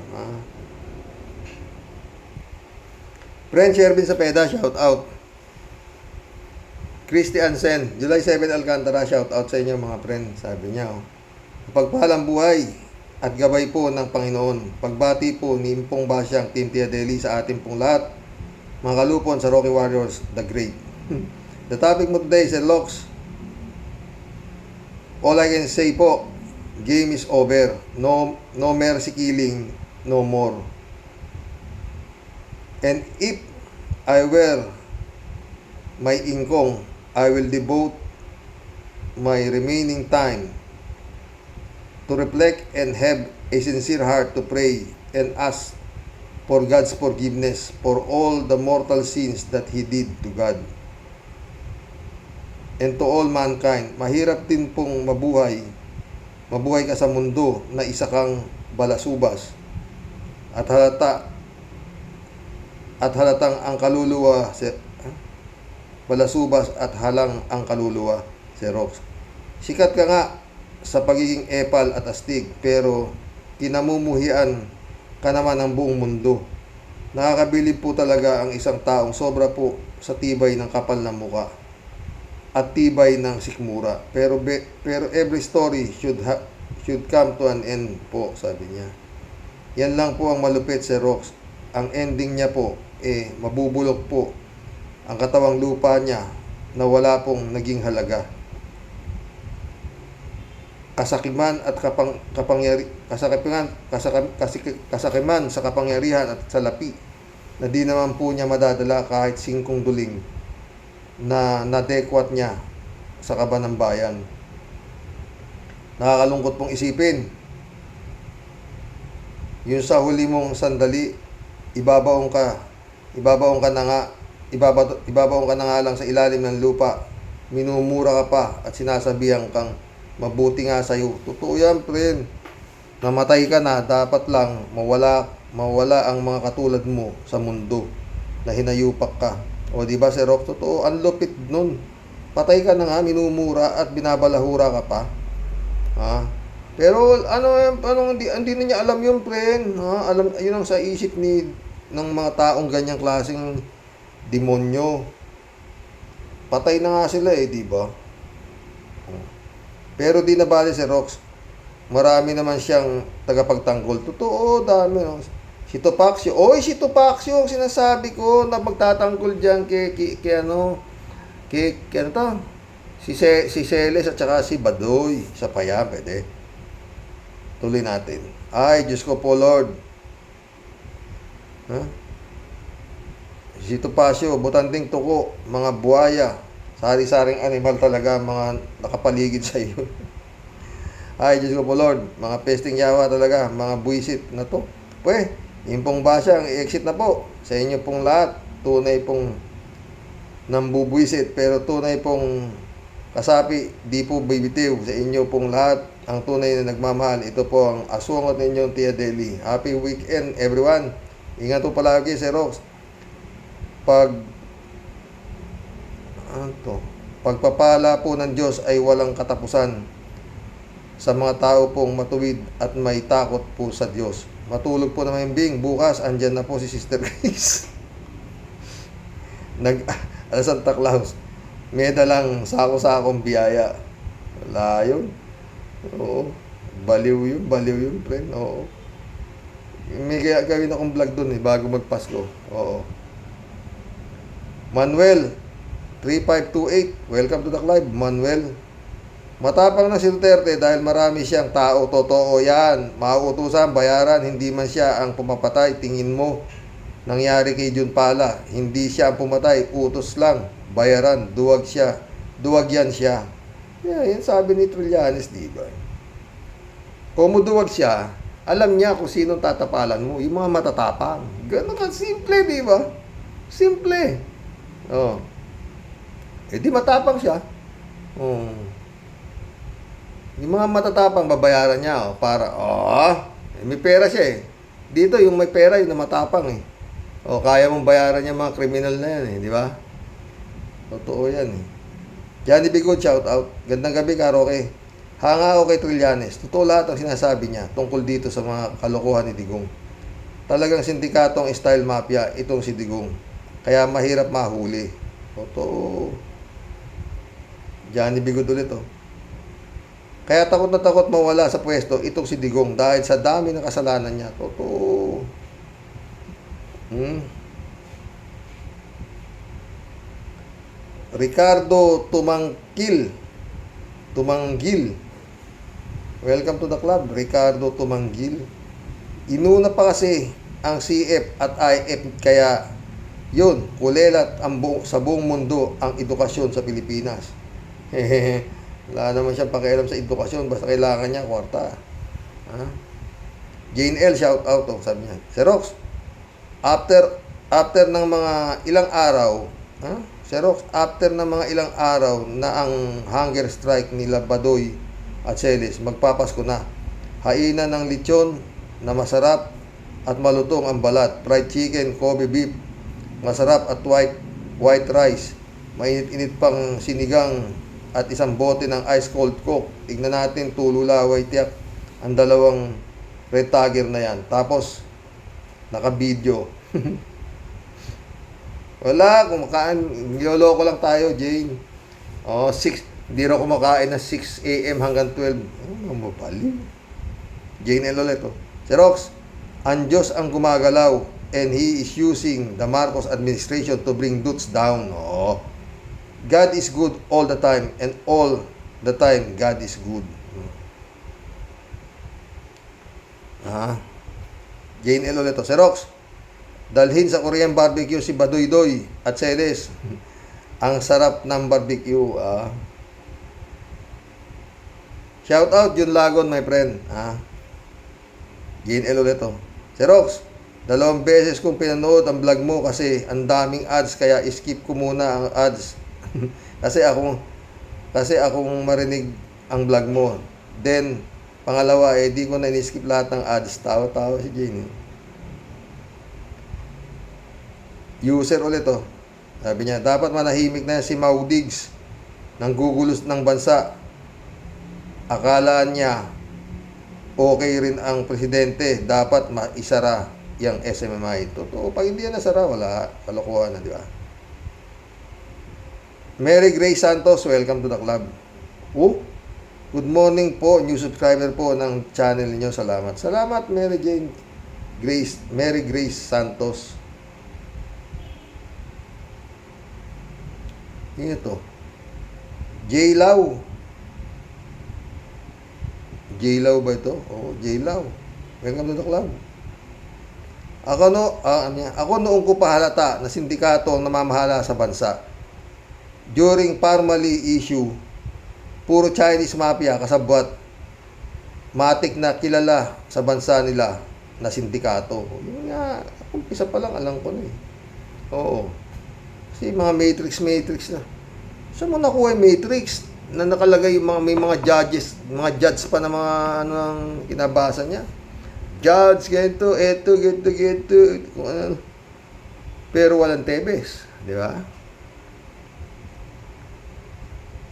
Friend Shervin Sapeda, shout out. Christy Ansen, July 7 Alcantara, shout out sa inyo mga friend. Sabi niya, pagpahalang buhay at gabay po ng Panginoon. Pagbati po ni Impong Basyang, Team Tia Deli sa ating pong lahat. Mga kalupon sa Rocky Warriors, the great. The topic mo today is Lox. All I can say po, game is over. No mercy killing, no more. And if I were my ingkong, I will devote my remaining time to reflect and have a sincere heart to pray and ask for God's forgiveness for all the mortal sins that He did to God and to all mankind. Mahirap din pong mabuhay ka sa mundo na isa kang balasubas at halatang ang kaluluwa balasubas at halang ang kaluluwa si Rox. Sikat ka nga sa pagiging epal at astig, pero kinamumuhian ka naman ng buong mundo. Nakakabilib po talaga ang isang taong sobra po sa tibay ng kapal ng muka at tibay ng sikmura. Pero every story should come to an end po, sabi niya. Yan lang po ang malupit si Rox. Ang ending niya po, mabubulok po ang katawang lupa niya na wala pong naging halaga. Kasakiman sa kapangyarihan at salapi na di naman po niya madadala kahit singkong duling na nadekwat niya sa kaba ng bayan. Nakakalungkot pong isipin, yun sa huli mong sandali, ibabaong ka na nga lang sa ilalim ng lupa, minumura ka pa at sinasabihan kang mabuti nga sa'yo. Totoo yan, friend. namatay ka na, dapat lang mawala ang mga katulad mo sa mundo na hinayupak ka. O di ba, Sir Rox? Totoo, ang lupit nun. Patay ka na nga, minumura at binabalahura ka pa. Ha? Pero hindi na niya alam yun, friend. Ha? Alam, yun ang sa isip ng mga taong ganyang klaseng demonyo. Patay na nga sila di ba? Pero di na bali, Sir Rox. Marami naman siyang tagapagtanggol. Totoo, dami. No? Si Topacio. Oy, si Topacio ang sinasabi ko na magtatanggol diyan kay ano to? Si Celes at saka si Badoy. Sa paya, pwede. Tuloy natin. Ay, Diyos ko po, Lord. Ha? Si Topacio, butanding tuko, mga buhaya, sari-saring animal talaga, mga nakapaligid sa iyo. Ay, Diyos ko po, Lord, mga pesting yawa talaga, mga buwisit na to. Pwe, yung pong basyang i-exit na po sa inyo pong lahat. Tunay pong nambubuwisit, pero tunay pong kasapi, di po bibitiw sa inyo pong lahat. Ang tunay na nagmamahal, ito po ang asungot ninyong Tia Deli. Happy weekend, everyone. Ingat po palagi, Sir Rox. Pagpapala po ng Diyos ay walang katapusan sa mga tao pong matuwid at may takot po sa Diyos. Matulog po na mahimbing. Bukas, andyan na po si Sister Grace. Santa Claus. May dalang sako-sakong biyaya. Wala yun. Oo. Baliw yun, friend. Oo. May gawin akong vlog dun bago magpasko. Oo. Manuel 3528, welcome to the live, Manuel. Matapang na si Duterte dahil marami siyang tao. Totoo yan. Mauutusan, bayaran, hindi man siya ang pumapatay. Tingin mo, nangyari kay Jun Pala. Hindi siya ang pumatay, utos lang. Bayaran, duwag siya. Duwag yan siya. Yan sabi ni Trillanes, di ba? Kung duwag siya, alam niya kung sinong tatapalan mo. Yung mga matatapang. Ganun ka, simple, di ba? Simple. Oh. Di matapang siya. Yung mga matatapang, babayaran niya. May pera siya Dito, yung may pera, yung matapang kaya mong bayaran yung mga kriminal na yan di ba? Totoo yan Johnny Bigod, shout out. Gandang gabi, Karoke. Hanga ako kay Trillanes. Totoo lahat ang sinasabi niya tungkol dito sa mga kalokohan ni Digong. Talagang sindikatong style mafia itong si Digong. Kaya mahirap mahuli. Totoo. Johnny Bigod ulit Kaya takot na takot mawala sa pwesto itong si Digong dahil sa dami ng kasalanan niya. Totoo. Ricardo Tumanggil. Welcome to the club, Ricardo Tumanggil. Inuna pa kasi ang CF at IF kaya yun, kulelat sa buong mundo ang edukasyon sa Pilipinas. Wala naman siyang pakialam sa edukasyon, basta kailangan niya kwarta. Jane L, shout out sabi niya. Sir Rox, after ng mga ilang araw, after ng mga ilang araw na ang hunger strike nila Badoy at Celes, magpapasko na. Hainan ng lechon na masarap at malutong ang balat, fried chicken, Kobe beef, masarap at white rice, mainit-init pang sinigang at isang bote ng ice cold coke. Tignan natin, tululaway tiyak ang dalawang red tagger na yan. Tapos naka-video. Wala, kumakain. Niloloko lang tayo, Jane. 6, hindi raw kumakain na 6 a.m. hanggang 12. Mabali. Jane L ulit Sir Rox, ang Diyos ang gumagalaw and He is using the Marcos administration to bring dudes down. God is good all the time and all the time God is good. Jane L ulit Sir Rox, dalhin sa Korean barbecue si Badoy at Celes. Ang sarap ng barbecue. Shout out Jun Lagon, my friend. Jane L ulit Sir Rox, 2 beses kong pinanood ang vlog mo kasi ang daming ads kaya skip ko muna ang ads. kasi akong marinig ang vlog mo. Then Pangalawa, di ko na in-skip lahat ng ads. Tawa-tawa si Jane. User ulit oh. Sabi niya, dapat manahimik na si Maudigs ng gugulos ng bansa. Akala niya okay rin ang presidente, dapat maisara yung SMMI. Totoo, pag hindi yan nasara, wala, kalokohan na, di ba? Mary Grace Santos, welcome to the club. Oh, good morning po, new subscriber po ng channel niyo. Salamat. Salamat, Mary Grace Santos. Yun ito. J-Law. J-Law ba ito? Oo, J-Law. Welcome to the club. Ako noong ko pahalata na sindikato ang namamahala sa bansa. During Parmali issue, puro Chinese mafia kasabwat. Matik na kilala sa bansa nila na sindikato. Yun nga, umpisa pa lang alam ko na eh. Oo. Kasi mga matrix na. Saan mo nakuha yung matrix? Na nakalagay yung may mga judges, mga judge pa na mga ano ang kinabasa niya. Judge, ganito, eto, kung ano. Pero walang tebes, di ba?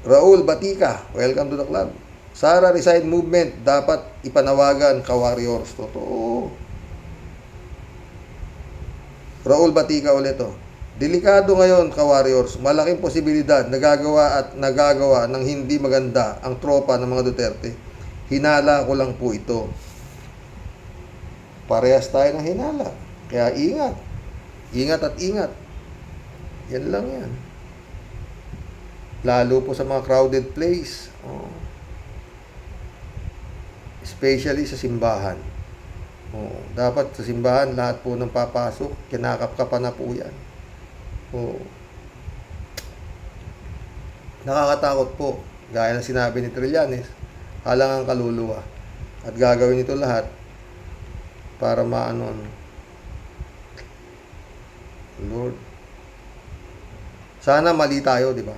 Raul Batica, welcome to the club. Sara Resign Movement, dapat ipanawagan ka-warriors. Totoo. Raul Batica ulit to. Delikado ngayon, ka-warriors. Malaking posibilidad nagagawa ng hindi maganda ang tropa ng mga Duterte. Hinala ko lang po ito. Parehas tayo ng hinala. Kaya ingat. Ingat at ingat. Yan lang yan. Lalo po sa mga crowded place. Oh. Especially sa simbahan. Oh. Dapat sa simbahan, lahat po ng papasok, kinakapkapan na po yan. Oh. Nakakatakot po. Gaya ng sinabi ni Trillanes, halang ang kaluluwa. At gagawin ito lahat para maano. Lord. Sana mali tayo, di ba?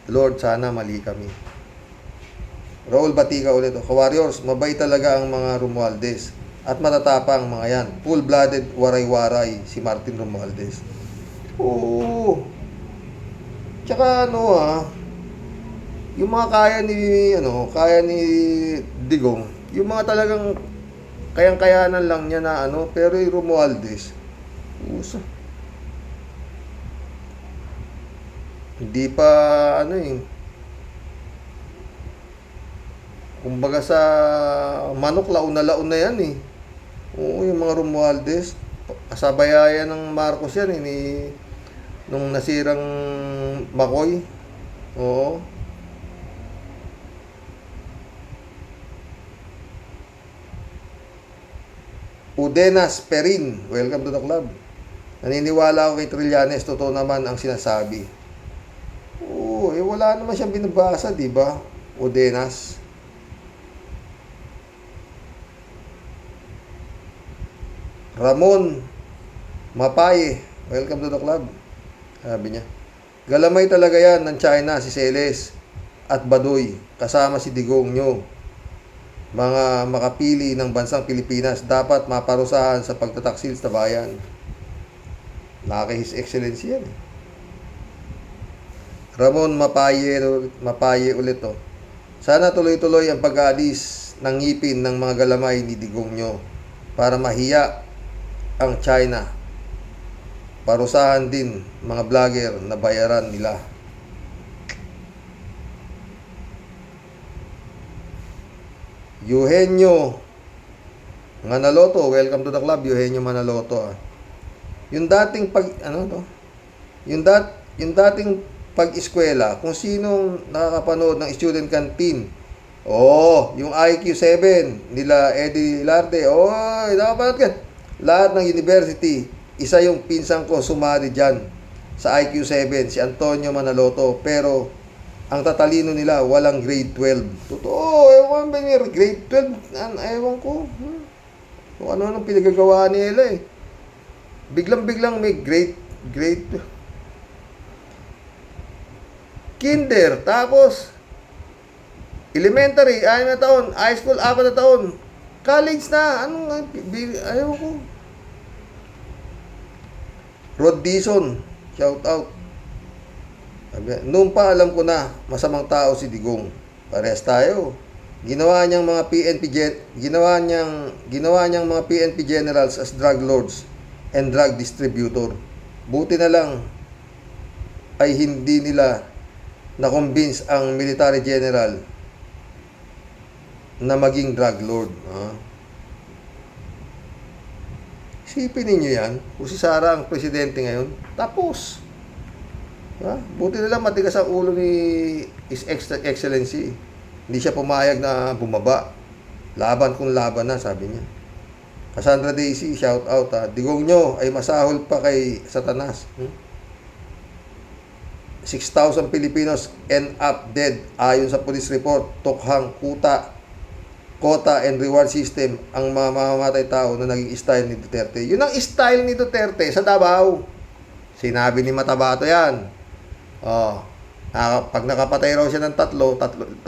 Lord, sana mali kami. Raul Batica ulit. Ka-warriors, mabait talaga ang mga Romualdez. At matatapang mga yan. Full-blooded, waray-waray si Martin Romualdez. Oo. Tsaka yung mga kaya ni Digong, yung mga talagang kayang-kayanan lang niya na pero yung Romualdez, uso. Hindi pa kumbaga sa manok, laon na yan eh. Oo, yung mga Romualdez, kasabayan ng Marcos yan eh, nung nasirang Makoy. Oo. Udenas Perin, welcome to the club. Naniniwala ako kay Trillanes, totoo naman ang sinasabi. Oo, wala naman siyang binabasa, di ba? Udenas. Ramon Mapaye, welcome to the club. Sabi niya, galamay talaga yan ng China, si Celes at Badoy, kasama si Digong nyo. Mga makapili ng bansang Pilipinas, dapat maparusahan sa pagtataksil sa bayan. Naka His Excellency yan. Ramon Mapaye ulit to. Sana tuloy-tuloy ang pag-aalis ng ngipin ng mga galamay ni Digong nyo para mahiya ang China. Parusahan din mga vlogger na bayaran nila. Eugenio Manaloto, welcome to the club, Eugenio Manaloto. Yung dating yung dating pag-eskwela, kung sinong nakakapanood ng student canteen, yung IQ7 nila Eddie Larte, nakapanood ka. Lahat ng university, isa yung pinsang ko sumali dyan sa IQ7, si Antonio Manaloto. Pero ang tatalino nila, walang grade 12. Totoo, ewan ba niya, grade 12, ewan ko. Kung ano-anong pinagagawa nila eh. Biglang may grade Kinder, tapos Elementary, 6 na taon. High school, 4 na taon. College na. Ayaw ko. Rod Dizon, shout out. Noon pa alam ko na masamang tao si Digong. Parehas tayo. Ginawa niyang mga PNP generals as drug lords and drug distributor. Buti na lang ay hindi nila na-convince ang military general na maging drug lord. Isipin ninyo yan, kung si Sara ang presidente ngayon, tapos. Buti na lang matigas ang ulo ni His Excellency. Hindi siya pumayag na bumaba. Laban kung laban na, sabi niya. Cassandra Daisy, shout out. Digong nyo ay masahol pa kay Satanas. 6,000 Filipinos end up dead ayon sa police report. Tokhang quota and reward system ang mga mamamatay tao na naging style ni Duterte. Yun ang style ni Duterte sa Davao. Sinabi ni Matabato yan. Pag nakapatay raw siya ng 3,000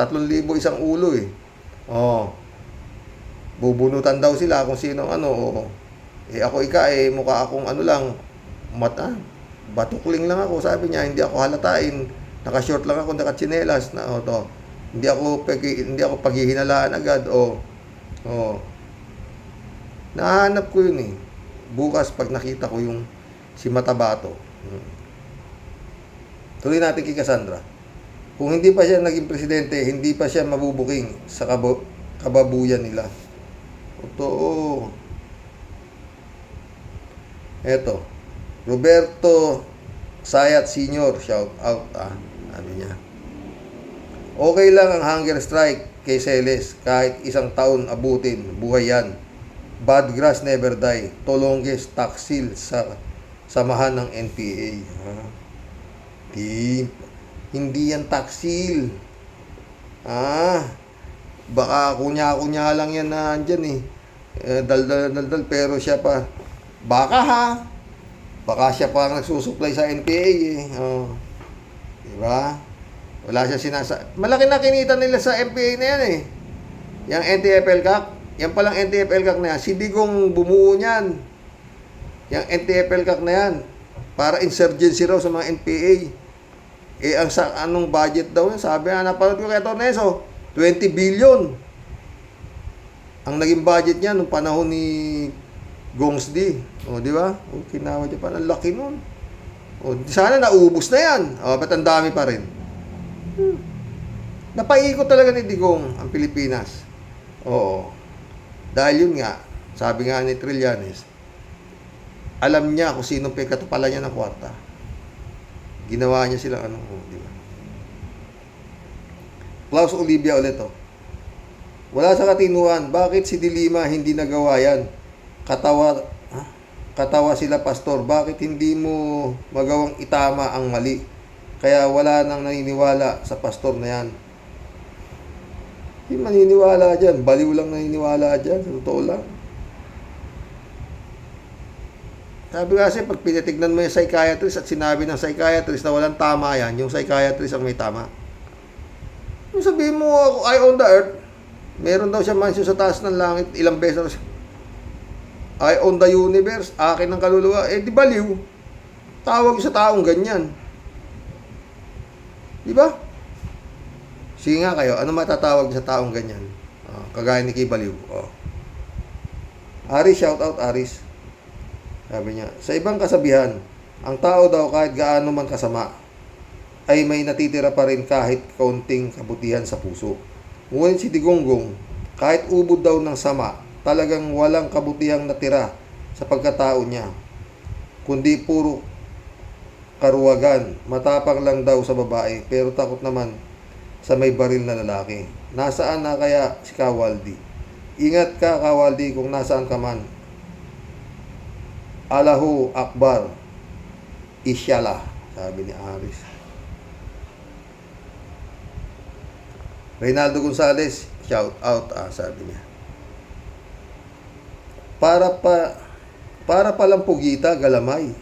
isang ulo eh. Bubunutan daw sila kung sino ako mukha akong batukling lang ako, sabi niya, hindi ako halatain. Naka-short lang ako, naka-tsinelas na Hindi ako paghihinalaan agad. Nahanap ko yun eh. Bukas pag nakita ko yung si Matabato. Tuloy natin kay Cassandra. Kung hindi pa siya naging presidente, hindi pa siya mabubuking sa kababuyan nila. Totoo. Eto. Roberto Sayat Sr. Shout out. Ano niya? Okay lang ang hunger strike kay Celes. Kahit isang taon abutin. Buhay yan. Bad grass never die. Tolongges taksil sa samahan ng NPA. Hindi yan taksil. Baka kunya-kunya lang yan na andyan eh. Dal pero siya pa. Baka siya pa ang nagsusupply sa NPA eh. Diba? Wala siya malaki na kinita nila sa NPA na yan eh. Yung NTF-ELCAC. Yan palang NTF-ELCAC na yan. Si Digong bumuo niyan. Yung NTF-ELCAC na yan. Para insurgency raw sa mga NPA. Anong budget daw yun? Sabi napanood ko kay Torneso. 20 billion. Ang naging budget niya nung panahon ni Gongs D. Di ba? Kinawa niya pa. Ang laki nun. Sana naubos na yan. Ba't ang dami pa rin? Napaikot talaga ni Digong ang Pilipinas. Dahil yun nga, sabi nga ni Trillanes, alam niya kung sinong pagkatupalan niya ng kwarta. Ginawa niya silang di ba? Klaus Olivia ulit Wala sa katinuan, bakit si Dilima hindi nagawa yan? Katawa sila, pastor, bakit hindi mo magawang itama ang mali? Kaya wala nang naniniwala sa pastor na yan. Hindi maniniwala dyan. Baliw lang naniniwala dyan. Sa totoo lang. Sabi kasi, pag pinitignan mo yung psychiatrist at sinabi ng psychiatrist na walang tama yan, yung psychiatrist ang may tama. Kung sabihin mo, I own the earth, meron daw siya mansion sa taas ng langit, ilang beses I own the universe, akin ang kaluluwa, di baliw. Tawag sa taong ganyan. Di ba? Sige nga kayo, ano matatawag sa taong ganyan? Kagaya ni Kay Baliw. Aris, shout out Aris. Sabi niya, sa ibang kasabihan, ang tao daw kahit gaano man kasama, ay may natitira pa rin kahit kaunting kabutihan sa puso. Ngunit si Digonggong, kahit ubod daw ng sama, talagang walang kabutihang natira sa pagkatao niya, kundi puro karuwagan. Matapang lang daw sa babae, pero takot naman sa may baril na lalaki. Nasaan na kaya si Kawaldi? Ingat ka, Kawaldi, kung nasaan ka man. Allahu Akbar, Isyala, sabi ni Aris. Reynaldo Gonzales, shout out, sabi niya. Para palang pugita, galamay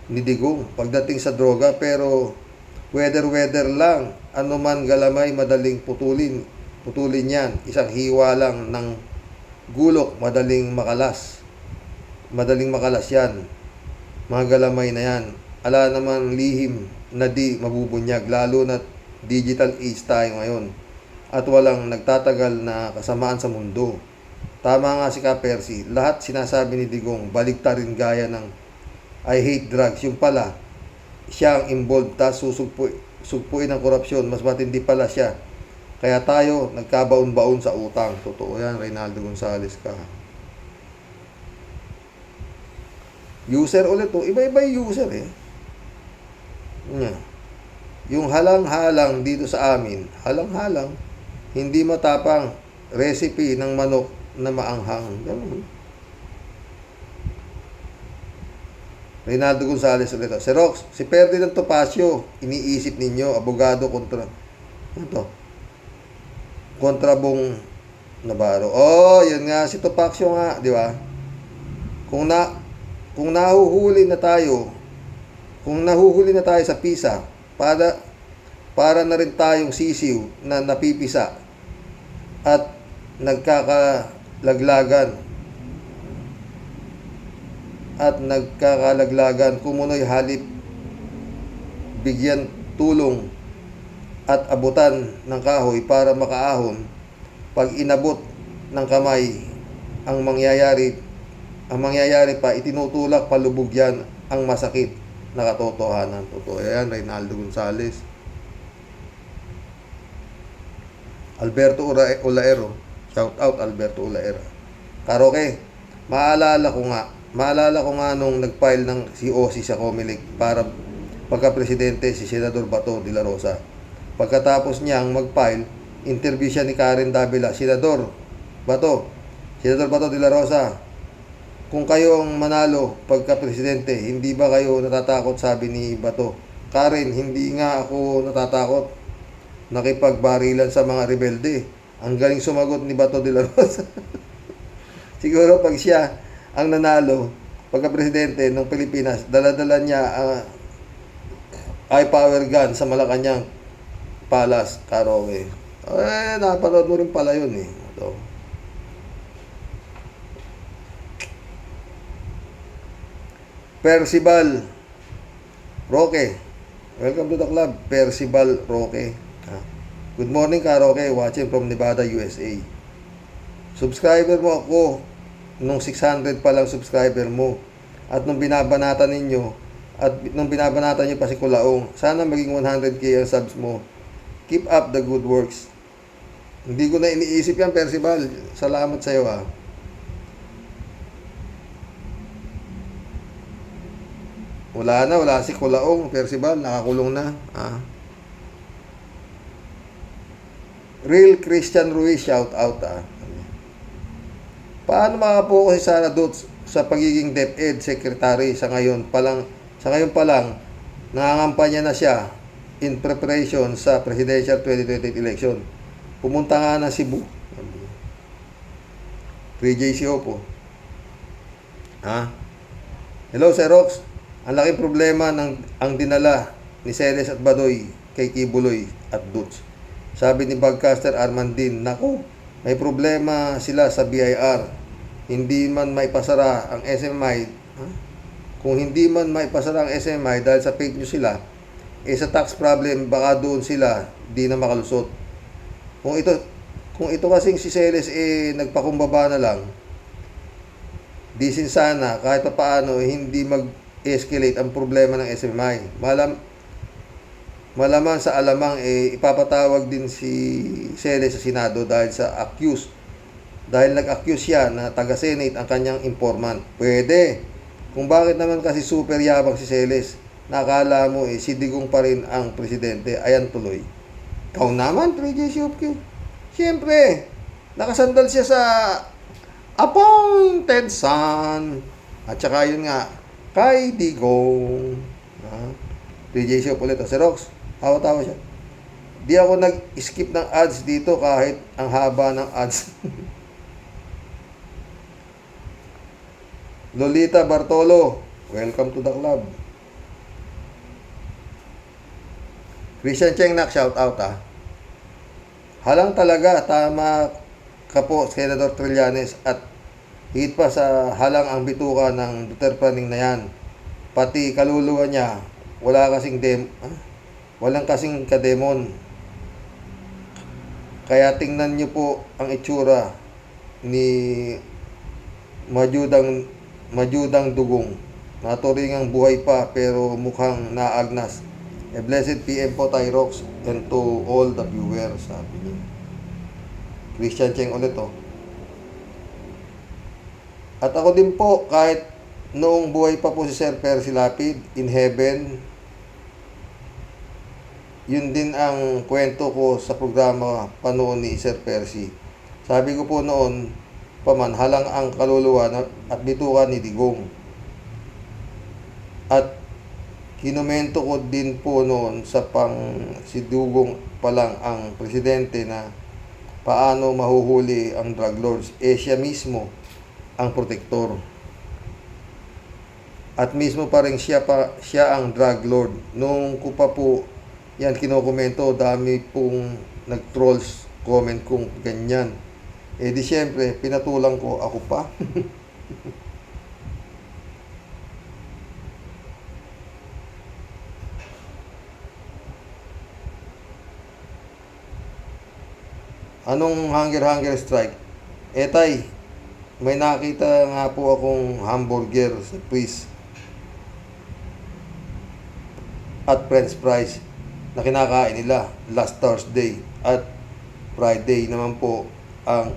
ni Digong pagdating sa droga, pero Weather lang. Ano man galamay, madaling putulin. Putulin yan. Isang hiwa lang ng gulok, madaling makalas. Madaling makalas yan. Mga galamay na yan. Ala naman lihim na di mabubunyag. Lalo na digital age tayo ngayon. At walang nagtatagal na kasamaan sa mundo. Tama nga si Ka-Percy. Lahat sinasabi ni Digong, baliktarin gaya ng I hate drugs. Yung pala, siya ang involved, tas sugpuin ng korupsyon. Mas matindi pala siya. Kaya tayo nagkabaon-baon sa utang. Totoo yan, Reynaldo Gonzales ka. User ulit to. Iba-iba yung user eh. Yeah. Yung halang-halang dito sa amin, halang-halang, hindi matapang, recipe ng manok na maanghang. Ganun. Reynaldo Gonzales ulit. Si Rox, si Ferdinand Topacio, iniisip ninyo, abogado kontra, ano to? Kontrabong Navarro. Oh, yun nga, si Topacio nga, di ba? Kung nahuhuli na tayo sa PISA, para na rin tayong sisiw na napipisa at nagkakalaglagan kumunoy halip bigyan tulong at abutan ng kahoy para makaahon. Pag inabot ng kamay ang mangyayari pa, itinutulak palubog yan ang masakit na katotohanan. Totoo yan, Reynaldo Gonzales. Alberto Ulaero. Shout out Alberto Ulaero. Karoke, maalala ko nga nung nag-file ng COC sa Comelec para pagka-presidente si Senador Bato de la Rosa. Pagkatapos niyang mag-file, interview siya ni Karen Davila, Senador Bato de la Rosa, kung kayo ang manalo pagka-presidente, hindi ba kayo natatakot? Sabi ni Bato. Karen, hindi nga ako natatakot. Nakipagbarilan sa mga rebelde. Ang galing sumagot ni Bato de la Rosa. Siguro pag siya ang nanalo pagka-presidente ng Pilipinas, dala-dala niya high power gun sa Malacanang Palace, Karowe. Napanood mo rin pala yun eh. Ito. Percival Roque. Welcome to the club, Percival Roque. Good morning, Karoke. Watching from Nevada, USA. Subscriber mo ako nung 600 pa lang subscriber mo. At nung binabanatan ninyo, pa si Kulaong, sana maging 100k ang subs mo. Keep up the good works. Hindi ko na iniisip yan, Percival. Salamat sa iyo, ha. Wala si Kulaong, Percival, nakakulong na. Real Christian Ruiz, shout out. Paano makapokus si Sara Dutz sa pagiging DepEd Secretary sa ngayon pa lang nangangampanya na siya in preparation sa presidential 2028 election. Pumunta nga na Cebu. 3JC Opo. Hello, Sir Rox. Ang laking problema ang dinala ni Celes at Badoy kay Kibuloy at Dutz. Sabi ni Bagcaster Armandin, naku, may problema sila sa BIR. Hindi man maipasara ang SMI. Kung hindi man maipasara ang SMI dahil sa fake news sila, sa tax problem, baka doon sila di na makalusot. Kung ito kasing si Celes nagpakumbaba na lang, di sin sana kahit pa paano hindi mag-escalate ang problema ng SMI. Malaman sa alamang ipapatawag din si Celes sa Senado dahil nag-accuse siya na taga-Senate ang kanyang informant. Pwede. Kung bakit naman kasi super yabang si Celes, nakala mo si Digong pa rin ang presidente. Ayan tuloy. Ikaw naman, 3JCOQ. Siyempre, nakasandal siya sa appointed son. At saka yun nga, kay Digong. 3JCOQ ulit. Si Rox, tawa-tawa siya. Di ako nag-skip ng ads dito kahit ang haba ng ads. Lolita Bartolo, welcome to the club. Christian Chengnak, shout out ha. Halang talaga, tama ka po, Senador Trillanes, at higit pa sa halang ang bituka ng Duterte na yan. Pati kaluluwa niya, walang kasing kademon. Kaya tingnan niyo po ang itsura ni Majudang Dugong. Naturingang buhay pa pero mukhang naagnas. A blessed PM po, Tyrox, and to all the viewers, sabi niya. Christian Cheng ulit, oh. At ako din po, kahit noong buhay pa po si Sir Percy Lapid, in heaven, yun din ang kwento ko sa programa panoon ni Sir Percy. Sabi ko po noon, halang ang kaluluwa at bituka ni Digong. At kinumento ko din po noon si Dugong pa lang ang presidente na paano mahuhuli ang drug lords. Siya mismo ang protektor. At mismo pa rin siya ang drug lord. Nung ko pa po yan kinokomento, dami pong nag-trolls comment kung ganyan. Di syempre, pinatulang ko, ako pa. Anong hunger strike? Tay, may nakita nga po akong hamburger sa Pris at french fries na kinakain nila last Thursday at Friday naman po ang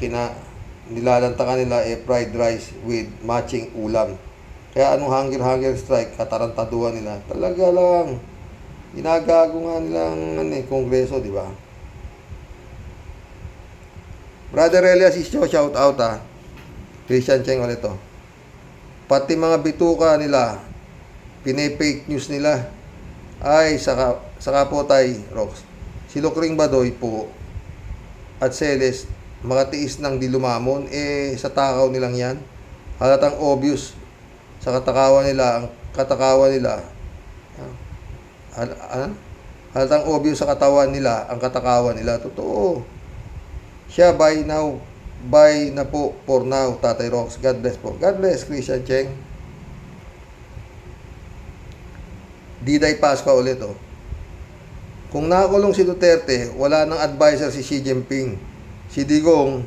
nilalantakan nila fried rice with matching ulam. Kaya anong hunger strike? Katarantaduhan nila. Talaga lang. Ginagago nga nilang kongreso, di ba? Brother Elias Isyo, shout out ha. Christian Cheng ulit to. Pati mga bituka nila, pinay-fake news nila. Ay, saka po tay, Rox. Si Lucring Badoy po at Celes, makatiis ng dilumamon, sa takaw nilang yan. Halatang obvious sa katakawan nila, halatang obvious sa katawan nila, ang katakawan nila. Totoo. Siya by na po for now, Tatay Rox. God bless po. God bless, Christian Cheng. Diday Pascua ulit, oh. Kung nakulong si Duterte, wala nang advisor si Xi Jinping. Si Digong,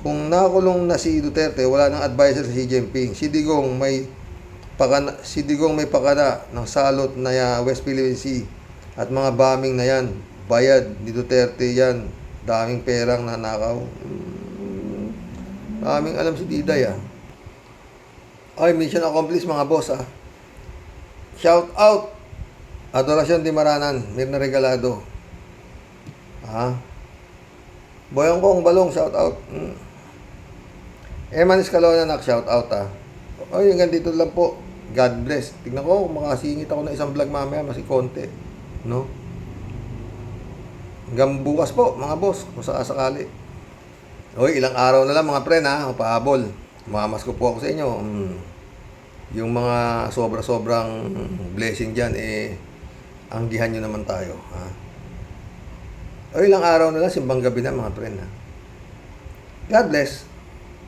kung nakulong na si Duterte, wala nang advisor si Xi Jinping. Si Digong may pakana ng salot na West Philippine Sea at mga bombing na yan. Bayad ni Duterte yan. Daming perang nanakaw. Daming alam si Diday, ah. Ay, mission accomplished mga boss, ah. Shout out. Adorasyon Di Maranan, Mirna Regalado. Boyong Kong Balong, shout out. Eman Escalona, shout out, ah. Ay, hanggang dito lang po. God bless. Tignan ko, makasingit ako ng isang vlog mamaya, mas konti. No? Hanggang bukas po, mga boss, kung sakali. Hoy, ilang araw na lang mga pre, ha, pahabol. Mamas ko po ako sa inyo. Yung mga sobrang blessing dyan, anggihan nyo naman tayo, ha. Hoy, ilang araw na lang, simbang gabi na mga pre, ha. God bless.